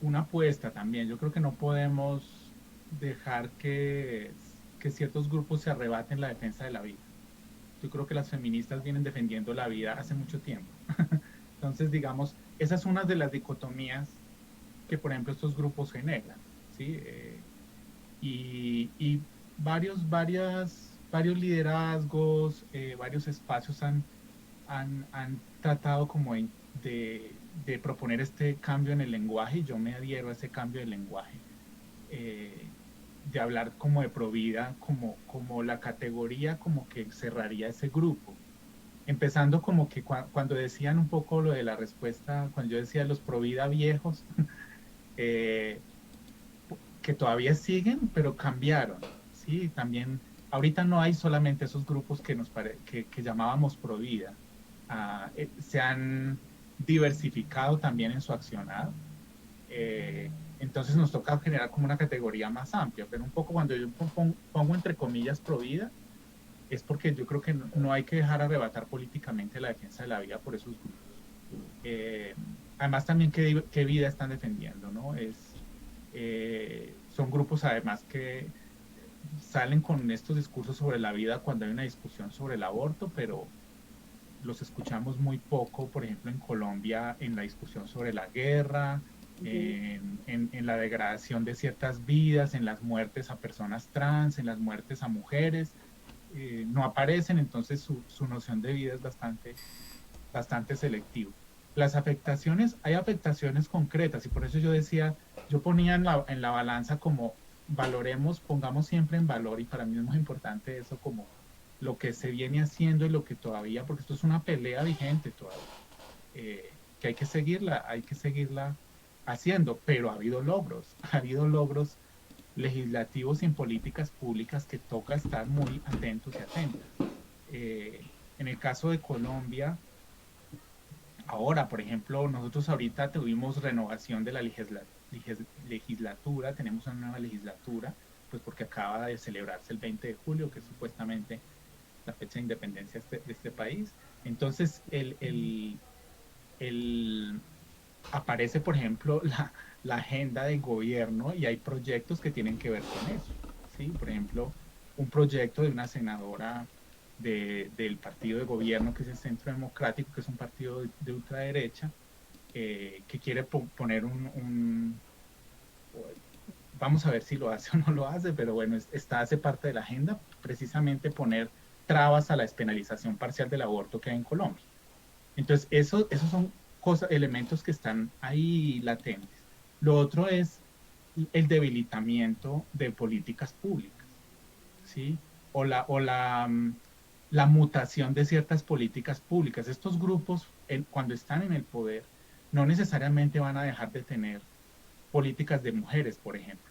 una apuesta también. Yo creo que no podemos dejar que ciertos grupos se arrebaten la defensa de la vida. Yo creo que las feministas vienen defendiendo la vida hace mucho tiempo. Entonces, digamos, esa es una de las dicotomías que, por ejemplo, estos grupos generan, ¿sí? Y varios liderazgos, varios espacios han tratado como de proponer este cambio en el lenguaje, y yo me adhiero a ese cambio de lenguaje, eh, de hablar como de provida, como la categoría como que cerraría ese grupo. Empezando como que cuando decían un poco lo de la respuesta, cuando yo decía los provida viejos, eh, que todavía siguen, pero cambiaron, ¿sí? También, ahorita no hay solamente esos grupos que llamábamos Provida. Se han diversificado también en su accionar. Entonces nos toca generar como una categoría más amplia, pero un poco cuando yo pongo entre comillas Provida, es porque yo creo que no hay que dejar arrebatar políticamente la defensa de la vida por esos grupos. Eh, Además también qué vida están defendiendo, ¿no? Son grupos además que salen con estos discursos sobre la vida cuando hay una discusión sobre el aborto, pero los escuchamos muy poco, por ejemplo, en Colombia, en la discusión sobre la guerra, en la degradación de ciertas vidas, en las muertes a personas trans, en las muertes a mujeres, no aparecen, entonces su noción de vida es bastante selectivo. Las afectaciones, hay afectaciones concretas y por eso yo decía, yo ponía en la balanza como valoremos, pongamos siempre en valor, y para mí es muy importante eso, como lo que se viene haciendo y lo que todavía, porque esto es una pelea vigente todavía, que hay que seguirla haciendo, pero ha habido logros legislativos y en políticas públicas que toca estar muy atentos y atentas. En el caso de Colombia, ahora, por ejemplo, nosotros ahorita tuvimos renovación de la legislatura, tenemos una nueva legislatura, pues porque acaba de celebrarse el 20 de julio, que es supuestamente la fecha de independencia de este país. Entonces, aparece, por ejemplo, la agenda de gobierno y hay proyectos que tienen que ver con eso, ¿sí? Por ejemplo, un proyecto de una senadora del partido de gobierno, que es el Centro Democrático, que es un partido de ultraderecha, que quiere poner vamos a ver si lo hace o no lo hace, pero bueno, hace parte de la agenda, precisamente poner trabas a la despenalización parcial del aborto que hay en Colombia. Entonces, esos son elementos que están ahí latentes. Lo otro es el debilitamiento de políticas públicas, ¿sí? La mutación de ciertas políticas públicas. Estos grupos, cuando están en el poder, no necesariamente van a dejar de tener políticas de mujeres, por ejemplo,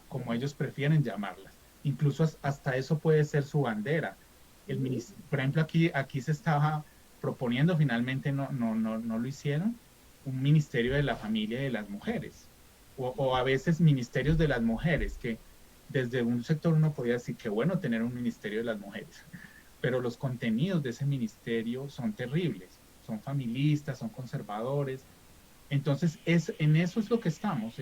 como ellos prefieren llamarlas. Incluso hasta eso puede ser su bandera. Por ejemplo, aquí se estaba proponiendo, finalmente no lo hicieron, un ministerio de la familia y de las mujeres, o a veces ministerios de las mujeres, que desde un sector uno podía decir que bueno tener un ministerio de las mujeres, pero los contenidos de ese ministerio son terribles, son familistas, son conservadores. Entonces, en eso es lo que estamos,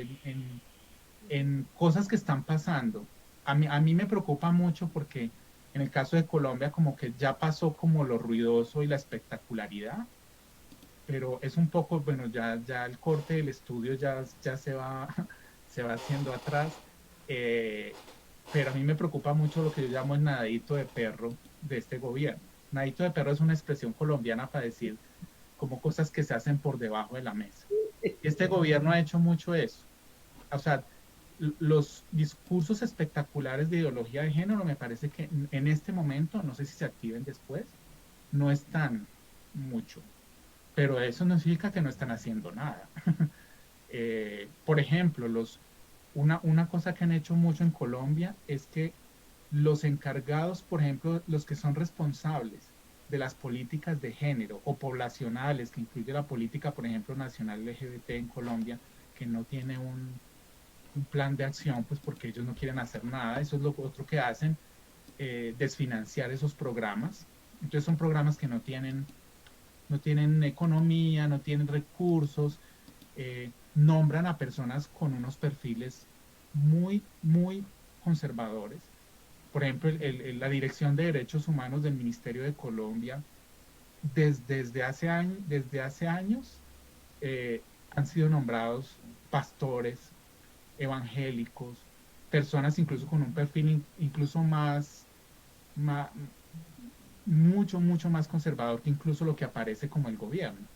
en cosas que están pasando. A mí me preocupa mucho porque en el caso de Colombia como que ya pasó como lo ruidoso y la espectacularidad, pero es un poco, bueno, ya el corte del estudio ya se va haciendo atrás, eh, pero a mí me preocupa mucho lo que yo llamo el nadadito de perro de este gobierno. Nadadito de perro es una expresión colombiana para decir como cosas que se hacen por debajo de la mesa. Este gobierno ha hecho mucho eso. O sea, los discursos espectaculares de ideología de género me parece que en este momento, no sé si se activen después, no están mucho, pero eso no significa que no están haciendo nada. Por ejemplo, una cosa que han hecho mucho en Colombia es que los encargados, por ejemplo, los que son responsables de las políticas de género o poblacionales, que incluye la política, por ejemplo, nacional LGBT en Colombia, que no tiene un plan de acción, pues porque ellos no quieren hacer nada, eso es lo otro que hacen, desfinanciar esos programas. Entonces son programas que no tienen economía, no tienen recursos, nombran a personas con unos perfiles muy, muy conservadores. Por ejemplo, la Dirección de Derechos Humanos del Ministerio de Colombia, desde hace años han sido nombrados pastores, evangélicos, personas incluso con un perfil incluso más, mucho, mucho más conservador que incluso lo que aparece como el gobierno.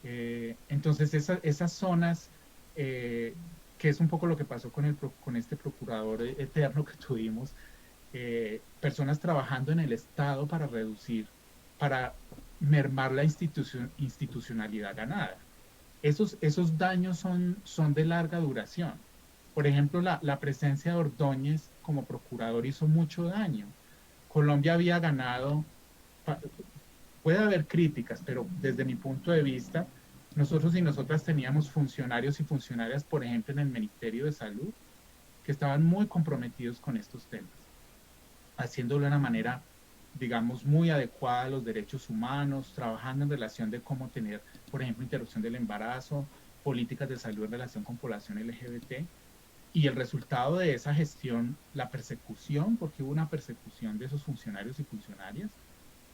Entonces, esas zonas, que es un poco lo que pasó con este procurador eterno que tuvimos, personas trabajando en el Estado para reducir, para mermar la institucionalidad ganada. Esos daños son de larga duración. Por ejemplo, la presencia de Ordóñez como procurador hizo mucho daño. Colombia había ganado, puede haber críticas, pero desde mi punto de vista, nosotros y nosotras teníamos funcionarios y funcionarias, por ejemplo, en el Ministerio de Salud, que estaban muy comprometidos con estos temas, haciéndolo de una manera, digamos, muy adecuada a los derechos humanos, trabajando en relación de cómo tener, por ejemplo, interrupción del embarazo, políticas de salud en relación con población LGBT. Y el resultado de esa gestión, la persecución, porque hubo una persecución de esos funcionarios y funcionarias,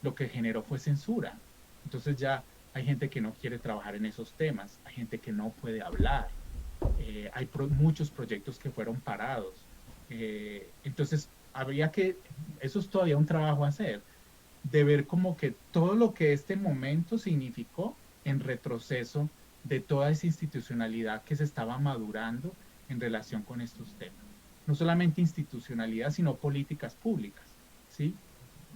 lo que generó fue censura. Entonces ya hay gente que no quiere trabajar en esos temas, hay gente que no puede hablar, hay muchos proyectos que fueron parados. Entonces habría que, eso es todavía un trabajo a hacer, de ver como que todo lo que este momento significó en retroceso de toda esa institucionalidad que se estaba madurando en relación con estos temas. No solamente institucionalidad, sino políticas públicas, ¿sí?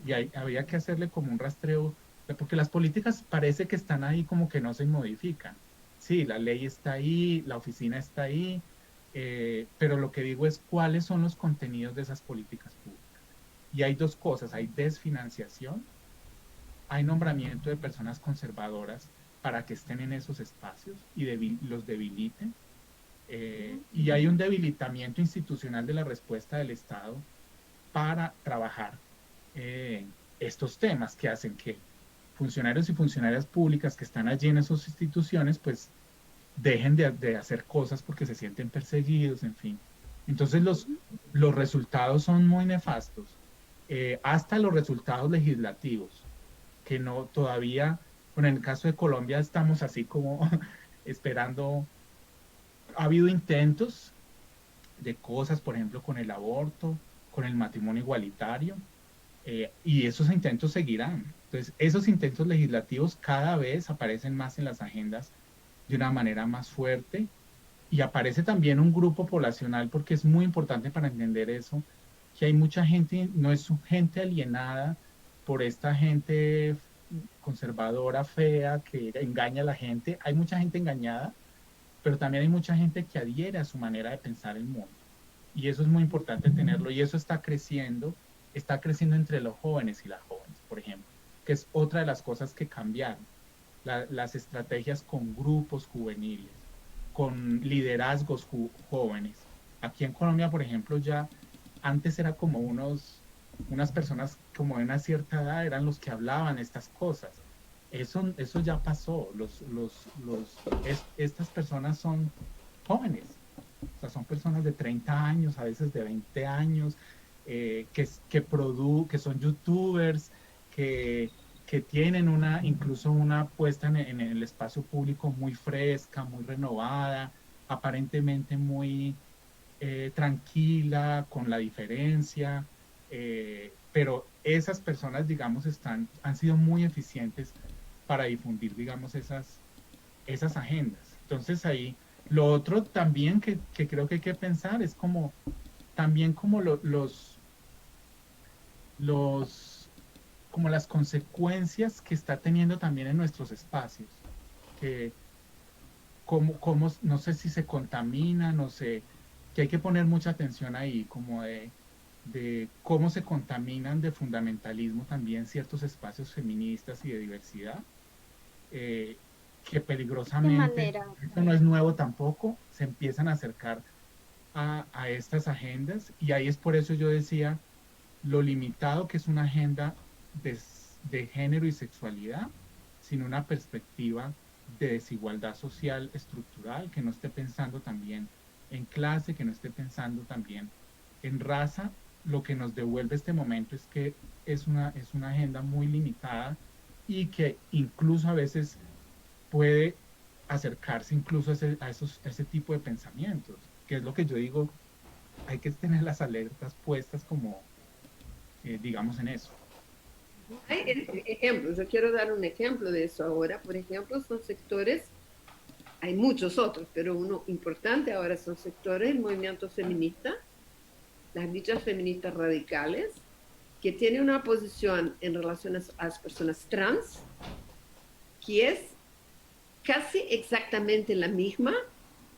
Y habría que hacerle como un rastreo, porque las políticas parece que están ahí como que no se modifican. Sí, la ley está ahí, la oficina está ahí, pero lo que digo es cuáles son los contenidos de esas políticas públicas. Y hay dos cosas, hay desfinanciación, hay nombramiento de personas conservadoras para que estén en esos espacios y los debiliten, y hay un debilitamiento institucional de la respuesta del Estado para trabajar estos temas que hacen que funcionarios y funcionarias públicas que están allí en esas instituciones pues dejen de hacer cosas porque se sienten perseguidos, en fin. Entonces los resultados son muy nefastos, hasta los resultados legislativos, que no todavía, bueno, en el caso de Colombia estamos así como esperando. Ha habido intentos de cosas, por ejemplo, con el aborto, con el matrimonio igualitario, y esos intentos seguirán. Entonces, esos intentos legislativos cada vez aparecen más en las agendas de una manera más fuerte, y aparece también un grupo poblacional, porque es muy importante para entender eso, que hay mucha gente, no es gente alienada por esta gente conservadora, fea, que engaña a la gente. Hay mucha gente engañada, pero también hay mucha gente que adhiere a su manera de pensar el mundo. Y eso es muy importante tenerlo, y eso está creciendo entre los jóvenes y las jóvenes, por ejemplo, que es otra de las cosas que cambiaron. Las estrategias con grupos juveniles, con liderazgos jóvenes. Aquí en Colombia, por ejemplo, ya antes era como unas personas como de una cierta edad eran los que hablaban estas cosas. Eso ya pasó. Estas personas son jóvenes, o sea, son personas de 30 años, a veces de 20 años, que son youtubers, que tienen incluso una puesta en el espacio público muy fresca, muy renovada, aparentemente muy tranquila, con la diferencia, pero esas personas, digamos, han sido muy eficientes para difundir, digamos, esas agendas. Entonces ahí, lo otro también que creo que hay que pensar es como, también como como las consecuencias que está teniendo también en nuestros espacios, que no sé si se contamina, no sé, que hay que poner mucha atención ahí, como de cómo se contaminan de fundamentalismo también ciertos espacios feministas y de diversidad, que peligrosamente, esto no es nuevo tampoco, se empiezan a acercar a estas agendas, y ahí es por eso yo decía lo limitado que es una agenda de género y sexualidad, sin una perspectiva de desigualdad social estructural, que no esté pensando también en clase, que no esté pensando también en raza. Lo que nos devuelve este momento es que es una agenda muy limitada y que incluso a veces puede acercarse incluso a ese tipo de pensamientos, que es lo que yo digo, hay que tener las alertas puestas como, digamos, en eso. Hay ejemplos, yo quiero dar un ejemplo de eso ahora. Por ejemplo, son sectores, hay muchos otros, pero uno importante ahora son sectores del movimiento feminista, las dichas feministas radicales, que tienen una posición en relación a las personas trans, que es casi exactamente la misma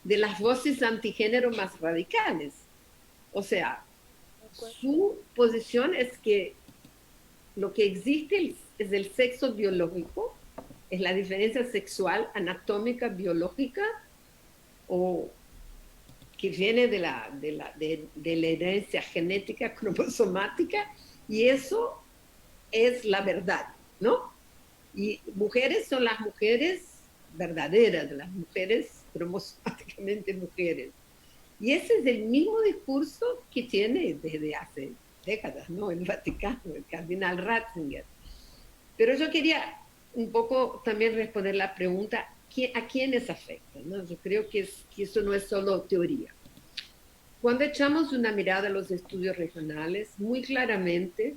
de las voces antigénero más radicales. O sea, su posición es que lo que existe es el sexo biológico, es la diferencia sexual, anatómica, biológica, o que viene de la herencia genética cromosomática, y eso es la verdad, ¿no? Y mujeres son las mujeres verdaderas, las mujeres cromosomáticamente mujeres. Y ese es el mismo discurso que tiene desde hace décadas, ¿no? El Vaticano, el cardenal Ratzinger. Pero yo quería un poco también responder la pregunta, ¿a quiénes afecta? ¿No? Yo creo que eso no es solo teoría. Cuando echamos una mirada a los estudios regionales, muy claramente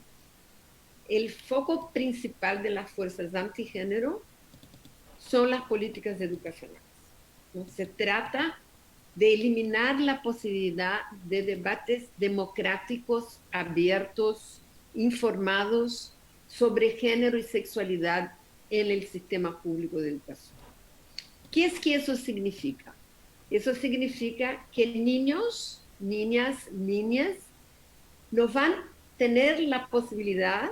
el foco principal de las fuerzas antigénero son las políticas educacionales, ¿no? Se trata de eliminar la posibilidad de debates democráticos, abiertos, informados sobre género y sexualidad en el sistema público de educación. ¿Qué es que eso significa? Eso significa que niños, niñas no van a tener la posibilidad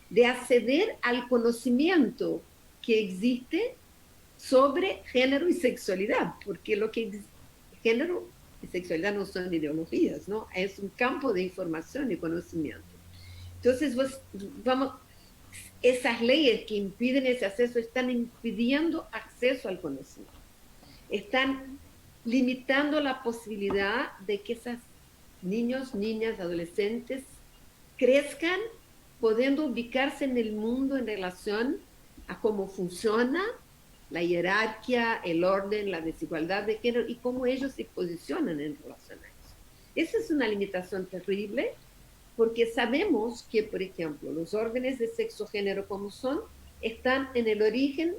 de acceder al conocimiento que existe sobre género y sexualidad, porque lo que género y sexualidad no son ideologías, ¿no? Es un campo de información y conocimiento. Entonces, esas leyes que impiden ese acceso están impidiendo acceso al conocimiento. Están limitando la posibilidad de que esos niños, niñas, adolescentes crezcan pudiendo ubicarse en el mundo en relación a cómo funciona la jerarquía, el orden, la desigualdad de género y cómo ellos se posicionan en relación a eso. Esa es una limitación terrible porque sabemos que, por ejemplo, los órdenes de sexo-género como son, están en el origen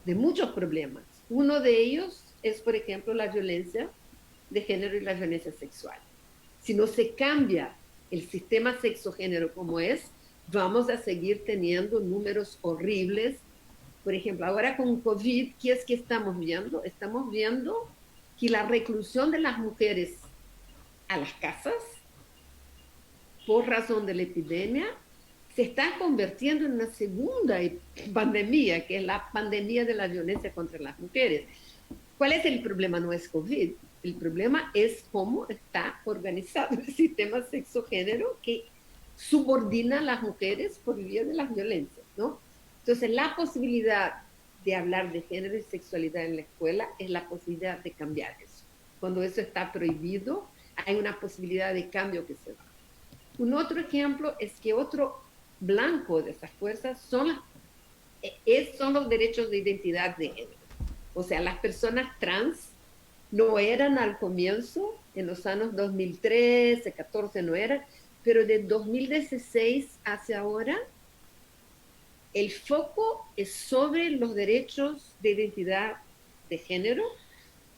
de muchos problemas. Uno de ellos es, por ejemplo, la violencia de género y la violencia sexual. Si no se cambia el sistema sexo-género como es, vamos a seguir teniendo números horribles. Por ejemplo, ahora con COVID, ¿qué es que estamos viendo? Estamos viendo que la reclusión de las mujeres a las casas, por razón de la epidemia, se está convirtiendo en una segunda pandemia, que es la pandemia de la violencia contra las mujeres. ¿Cuál es el problema? No es COVID. El problema es cómo está organizado el sistema sexo-género que subordina a las mujeres por vía de las violencias, ¿no? Entonces, la posibilidad de hablar de género y sexualidad en la escuela es la posibilidad de cambiar eso. Cuando eso está prohibido, hay una posibilidad de cambio que se da. Un otro ejemplo es que otro blanco de esas fuerzas son los derechos de identidad de género. O sea, las personas trans no eran al comienzo, en los años 2013, 14 no eran, pero de 2016 hacia ahora, el foco es sobre los derechos de identidad de género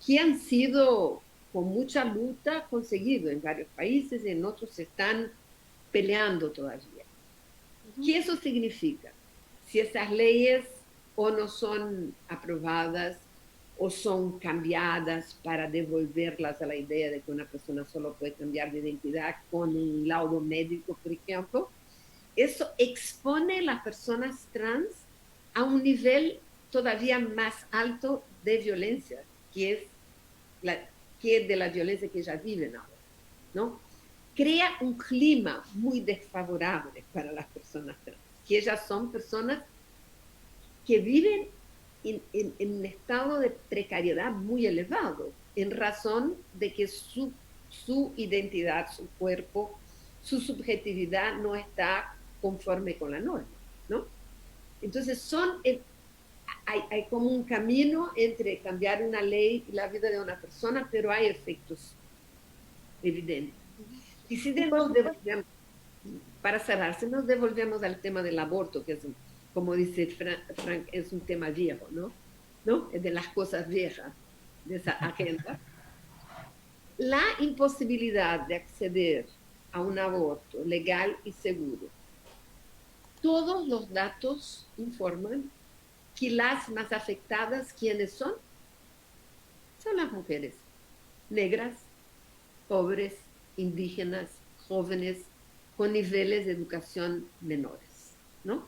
que han sido con mucha lucha conseguidos en varios países y en otros se están peleando todavía. ¿Qué eso significa? Si esas leyes o no son aprobadas o son cambiadas para devolverlas a la idea de que una persona solo puede cambiar de identidad con un laudo médico, por ejemplo, eso expone a las personas trans a un nivel todavía más alto de violencia, que es de la violencia que ya viven ahora, ¿no? crea un clima muy desfavorable para las personas trans, que ellas son personas que viven en un estado de precariedad muy elevado, en razón de que su identidad, su cuerpo, su subjetividad no está conforme con la norma, ¿no? Entonces hay como un camino entre cambiar una ley y la vida de una persona, pero hay efectos evidentes. Y si para cerrar, si nos devolvemos al tema del aborto, que es, como dice Frank, es un tema viejo, ¿no? Es de las cosas viejas de esa agenda. La imposibilidad de acceder a un aborto legal y seguro. Todos los datos informan que las más afectadas, ¿quiénes son? Son las mujeres negras, pobres, indígenas, jóvenes, con niveles de educación menores, ¿no?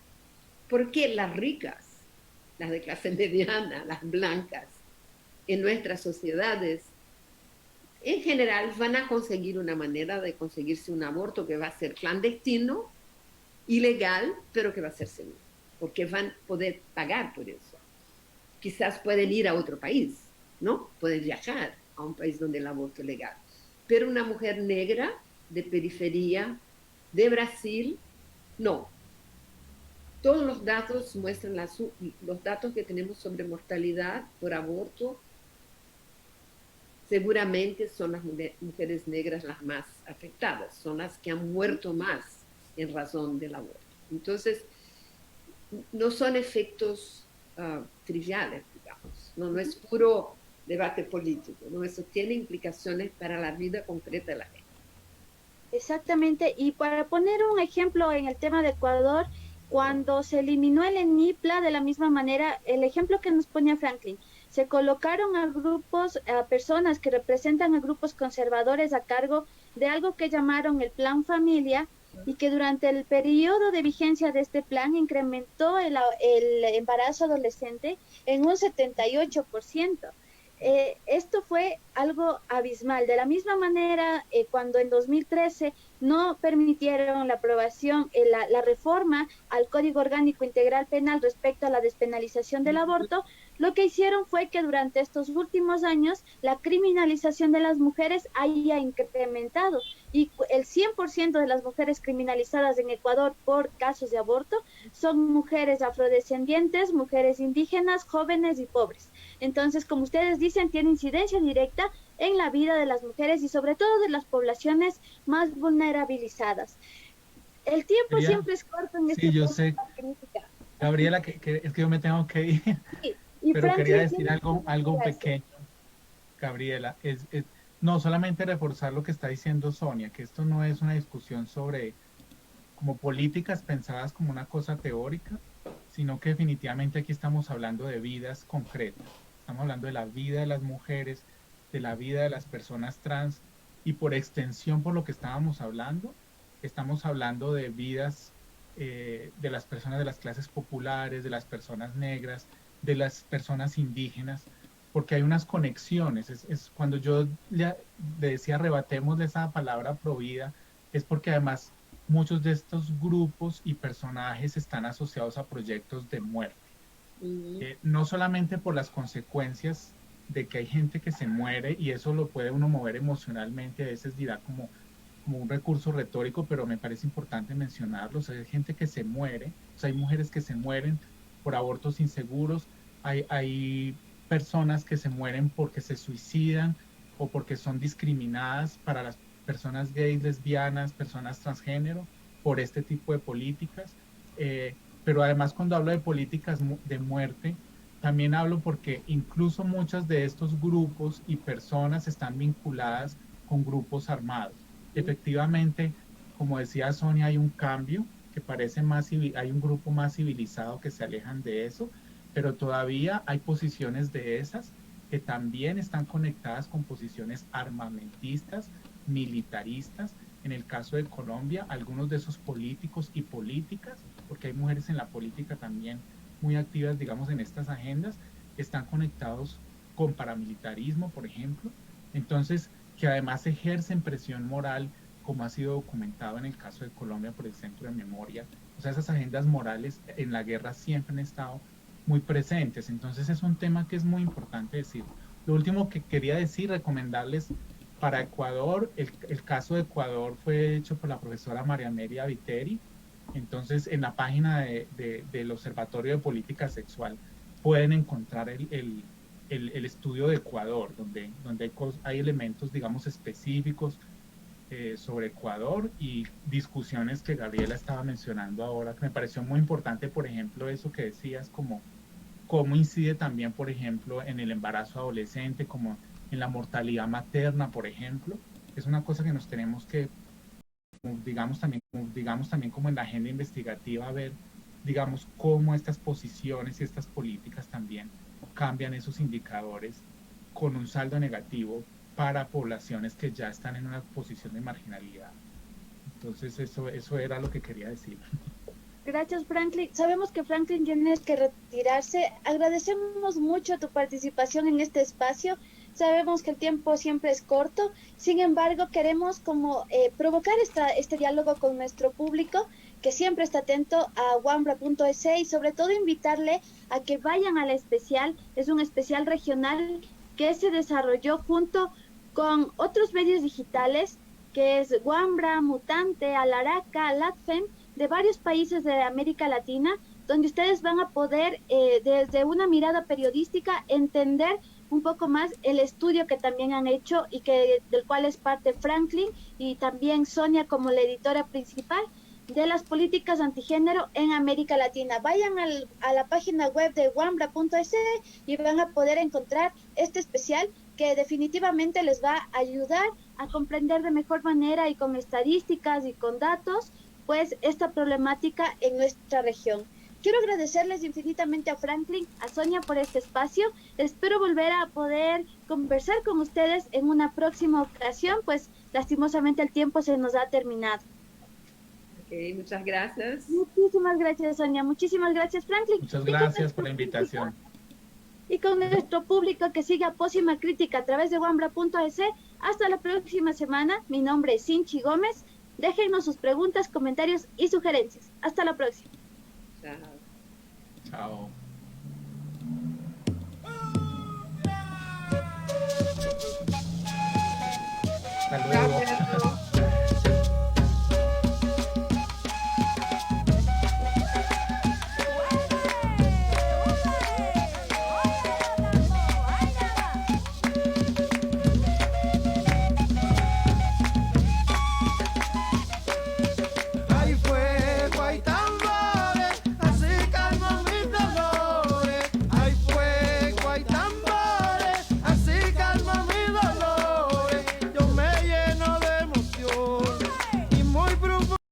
Porque las ricas, las de clase mediana, las blancas, en nuestras sociedades, en general van a conseguir una manera de conseguirse un aborto que va a ser clandestino, ilegal, pero que va a ser seguro, porque van a poder pagar por eso. Quizás pueden ir a otro país, ¿no? Pueden viajar a un país donde el aborto es legal. Pero una mujer negra, de periferia, de Brasil, no. Todos los datos muestran los datos que tenemos sobre mortalidad por aborto. Seguramente son las mujeres negras las más afectadas, son las que han muerto más en razón del aborto. Entonces, no son efectos triviales, digamos, no es puro debate político, ¿no? Eso tiene implicaciones para la vida concreta de la gente. Exactamente, y para poner un ejemplo en el tema de Ecuador, cuando se eliminó el ENIPLA de la misma manera, el ejemplo que nos ponía Franklin, se colocaron a grupos, a personas que representan a grupos conservadores a cargo de algo que llamaron el Plan Familia y que durante el periodo de vigencia de este plan incrementó el embarazo adolescente en un 78%. Esto fue algo abismal. De la misma manera, cuando en 2013 no permitieron la aprobación, la reforma al Código Orgánico Integral Penal respecto a la despenalización del aborto, lo que hicieron fue que durante estos últimos años la criminalización de las mujeres haya incrementado y el 100% de las mujeres criminalizadas en Ecuador por casos de aborto son mujeres afrodescendientes, mujeres indígenas, jóvenes y pobres. Entonces, como ustedes dicen, tiene incidencia directa en la vida de las mujeres y sobre todo de las poblaciones más vulnerabilizadas. El tiempo siempre es corto en sí, yo sé, crítica. Gabriela, que es que yo me tengo que ir, Sí, y pero quería Franklin decir algo pequeño, Gabriela. No solamente reforzar lo que está diciendo Sonia, que esto no es una discusión sobre como políticas pensadas como una cosa teórica, sino que definitivamente aquí estamos hablando de vidas concretas. Estamos hablando de la vida de las mujeres, de la vida de las personas trans y por extensión, por lo que estábamos hablando, estamos hablando de vidas de las personas de las clases populares, de las personas negras, de las personas indígenas, porque hay unas conexiones. Cuando yo le decía arrebatemos de esa palabra provida, es porque además muchos de estos grupos y personajes están asociados a proyectos de muerte. No solamente por las consecuencias de que hay gente que se muere y eso lo puede uno mover emocionalmente, a veces dirá como un recurso retórico, pero me parece importante mencionarlo. O sea, hay gente que se muere, o sea, hay mujeres que se mueren por abortos inseguros, hay personas que se mueren porque se suicidan o porque son discriminadas para las personas gays, lesbianas, personas transgénero, por este tipo de políticas. Pero además cuando hablo de políticas de muerte, también hablo porque incluso muchos de estos grupos y personas están vinculadas con grupos armados. Efectivamente, como decía Sonia, hay un cambio que parece más, hay un grupo más civilizado que se alejan de eso, pero todavía hay posiciones de esas que también están conectadas con posiciones armamentistas, militaristas. En el caso de Colombia, algunos de esos políticos y políticas, porque hay mujeres en la política también muy activas, digamos, en estas agendas, están conectados con paramilitarismo, por ejemplo. Entonces, que además ejercen presión moral como ha sido documentado en el caso de Colombia por el Centro de Memoria. O sea, esas agendas morales en la guerra siempre han estado muy presentes. Entonces es un tema que es muy importante decir. Lo último que quería decir, recomendarles para Ecuador, el caso de Ecuador fue hecho por la profesora María Amelia Viteri. Entonces, en la página del Observatorio de Política Sexual pueden encontrar el estudio de Ecuador, donde hay elementos, digamos, específicos sobre Ecuador y discusiones que Gabriela estaba mencionando ahora, que me pareció muy importante, por ejemplo, eso que decías, como cómo incide también, por ejemplo, en el embarazo adolescente, como en la mortalidad materna, por ejemplo. Es una cosa que nos tenemos que, digamos también como en la agenda investigativa, ver, digamos, cómo estas posiciones y estas políticas también cambian esos indicadores con un saldo negativo para poblaciones que ya están en una posición de marginalidad. Entonces eso era lo que quería decir. Gracias, Franklin. Sabemos que Franklin tiene que retirarse. Agradecemos mucho tu participación en este espacio. Sabemos que el tiempo siempre es corto. Sin embargo, queremos como provocar este diálogo con nuestro público que siempre está atento a wambra.es y sobre todo invitarle a que vayan al especial. Es un especial regional que se desarrolló junto con otros medios digitales, que es Wambra, Mutante, Alaraca, Latfen, de varios países de América Latina, donde ustedes van a poder, desde una mirada periodística, entender un poco más el estudio que también han hecho y del cual es parte Franklin y también Sonia como la editora principal de las políticas antigénero en América Latina. Vayan a la página web de wambra.es y van a poder encontrar este especial que definitivamente les va a ayudar a comprender de mejor manera y con estadísticas y con datos pues esta problemática en nuestra región. Quiero agradecerles infinitamente a Franklin, a Sonia por este espacio. Espero volver a poder conversar con ustedes en una próxima ocasión, pues lastimosamente el tiempo se nos ha terminado. Ok, muchas gracias. Muchísimas gracias, Sonia. Muchísimas gracias, Franklin. Muchas gracias por la invitación. Y con nuestro público que sigue a Pósima Crítica a través de wambra.es. Hasta la próxima semana. Mi nombre es Sinchi Gómez. Déjennos sus preguntas, comentarios y sugerencias. Hasta la próxima. Chao. Hasta luego.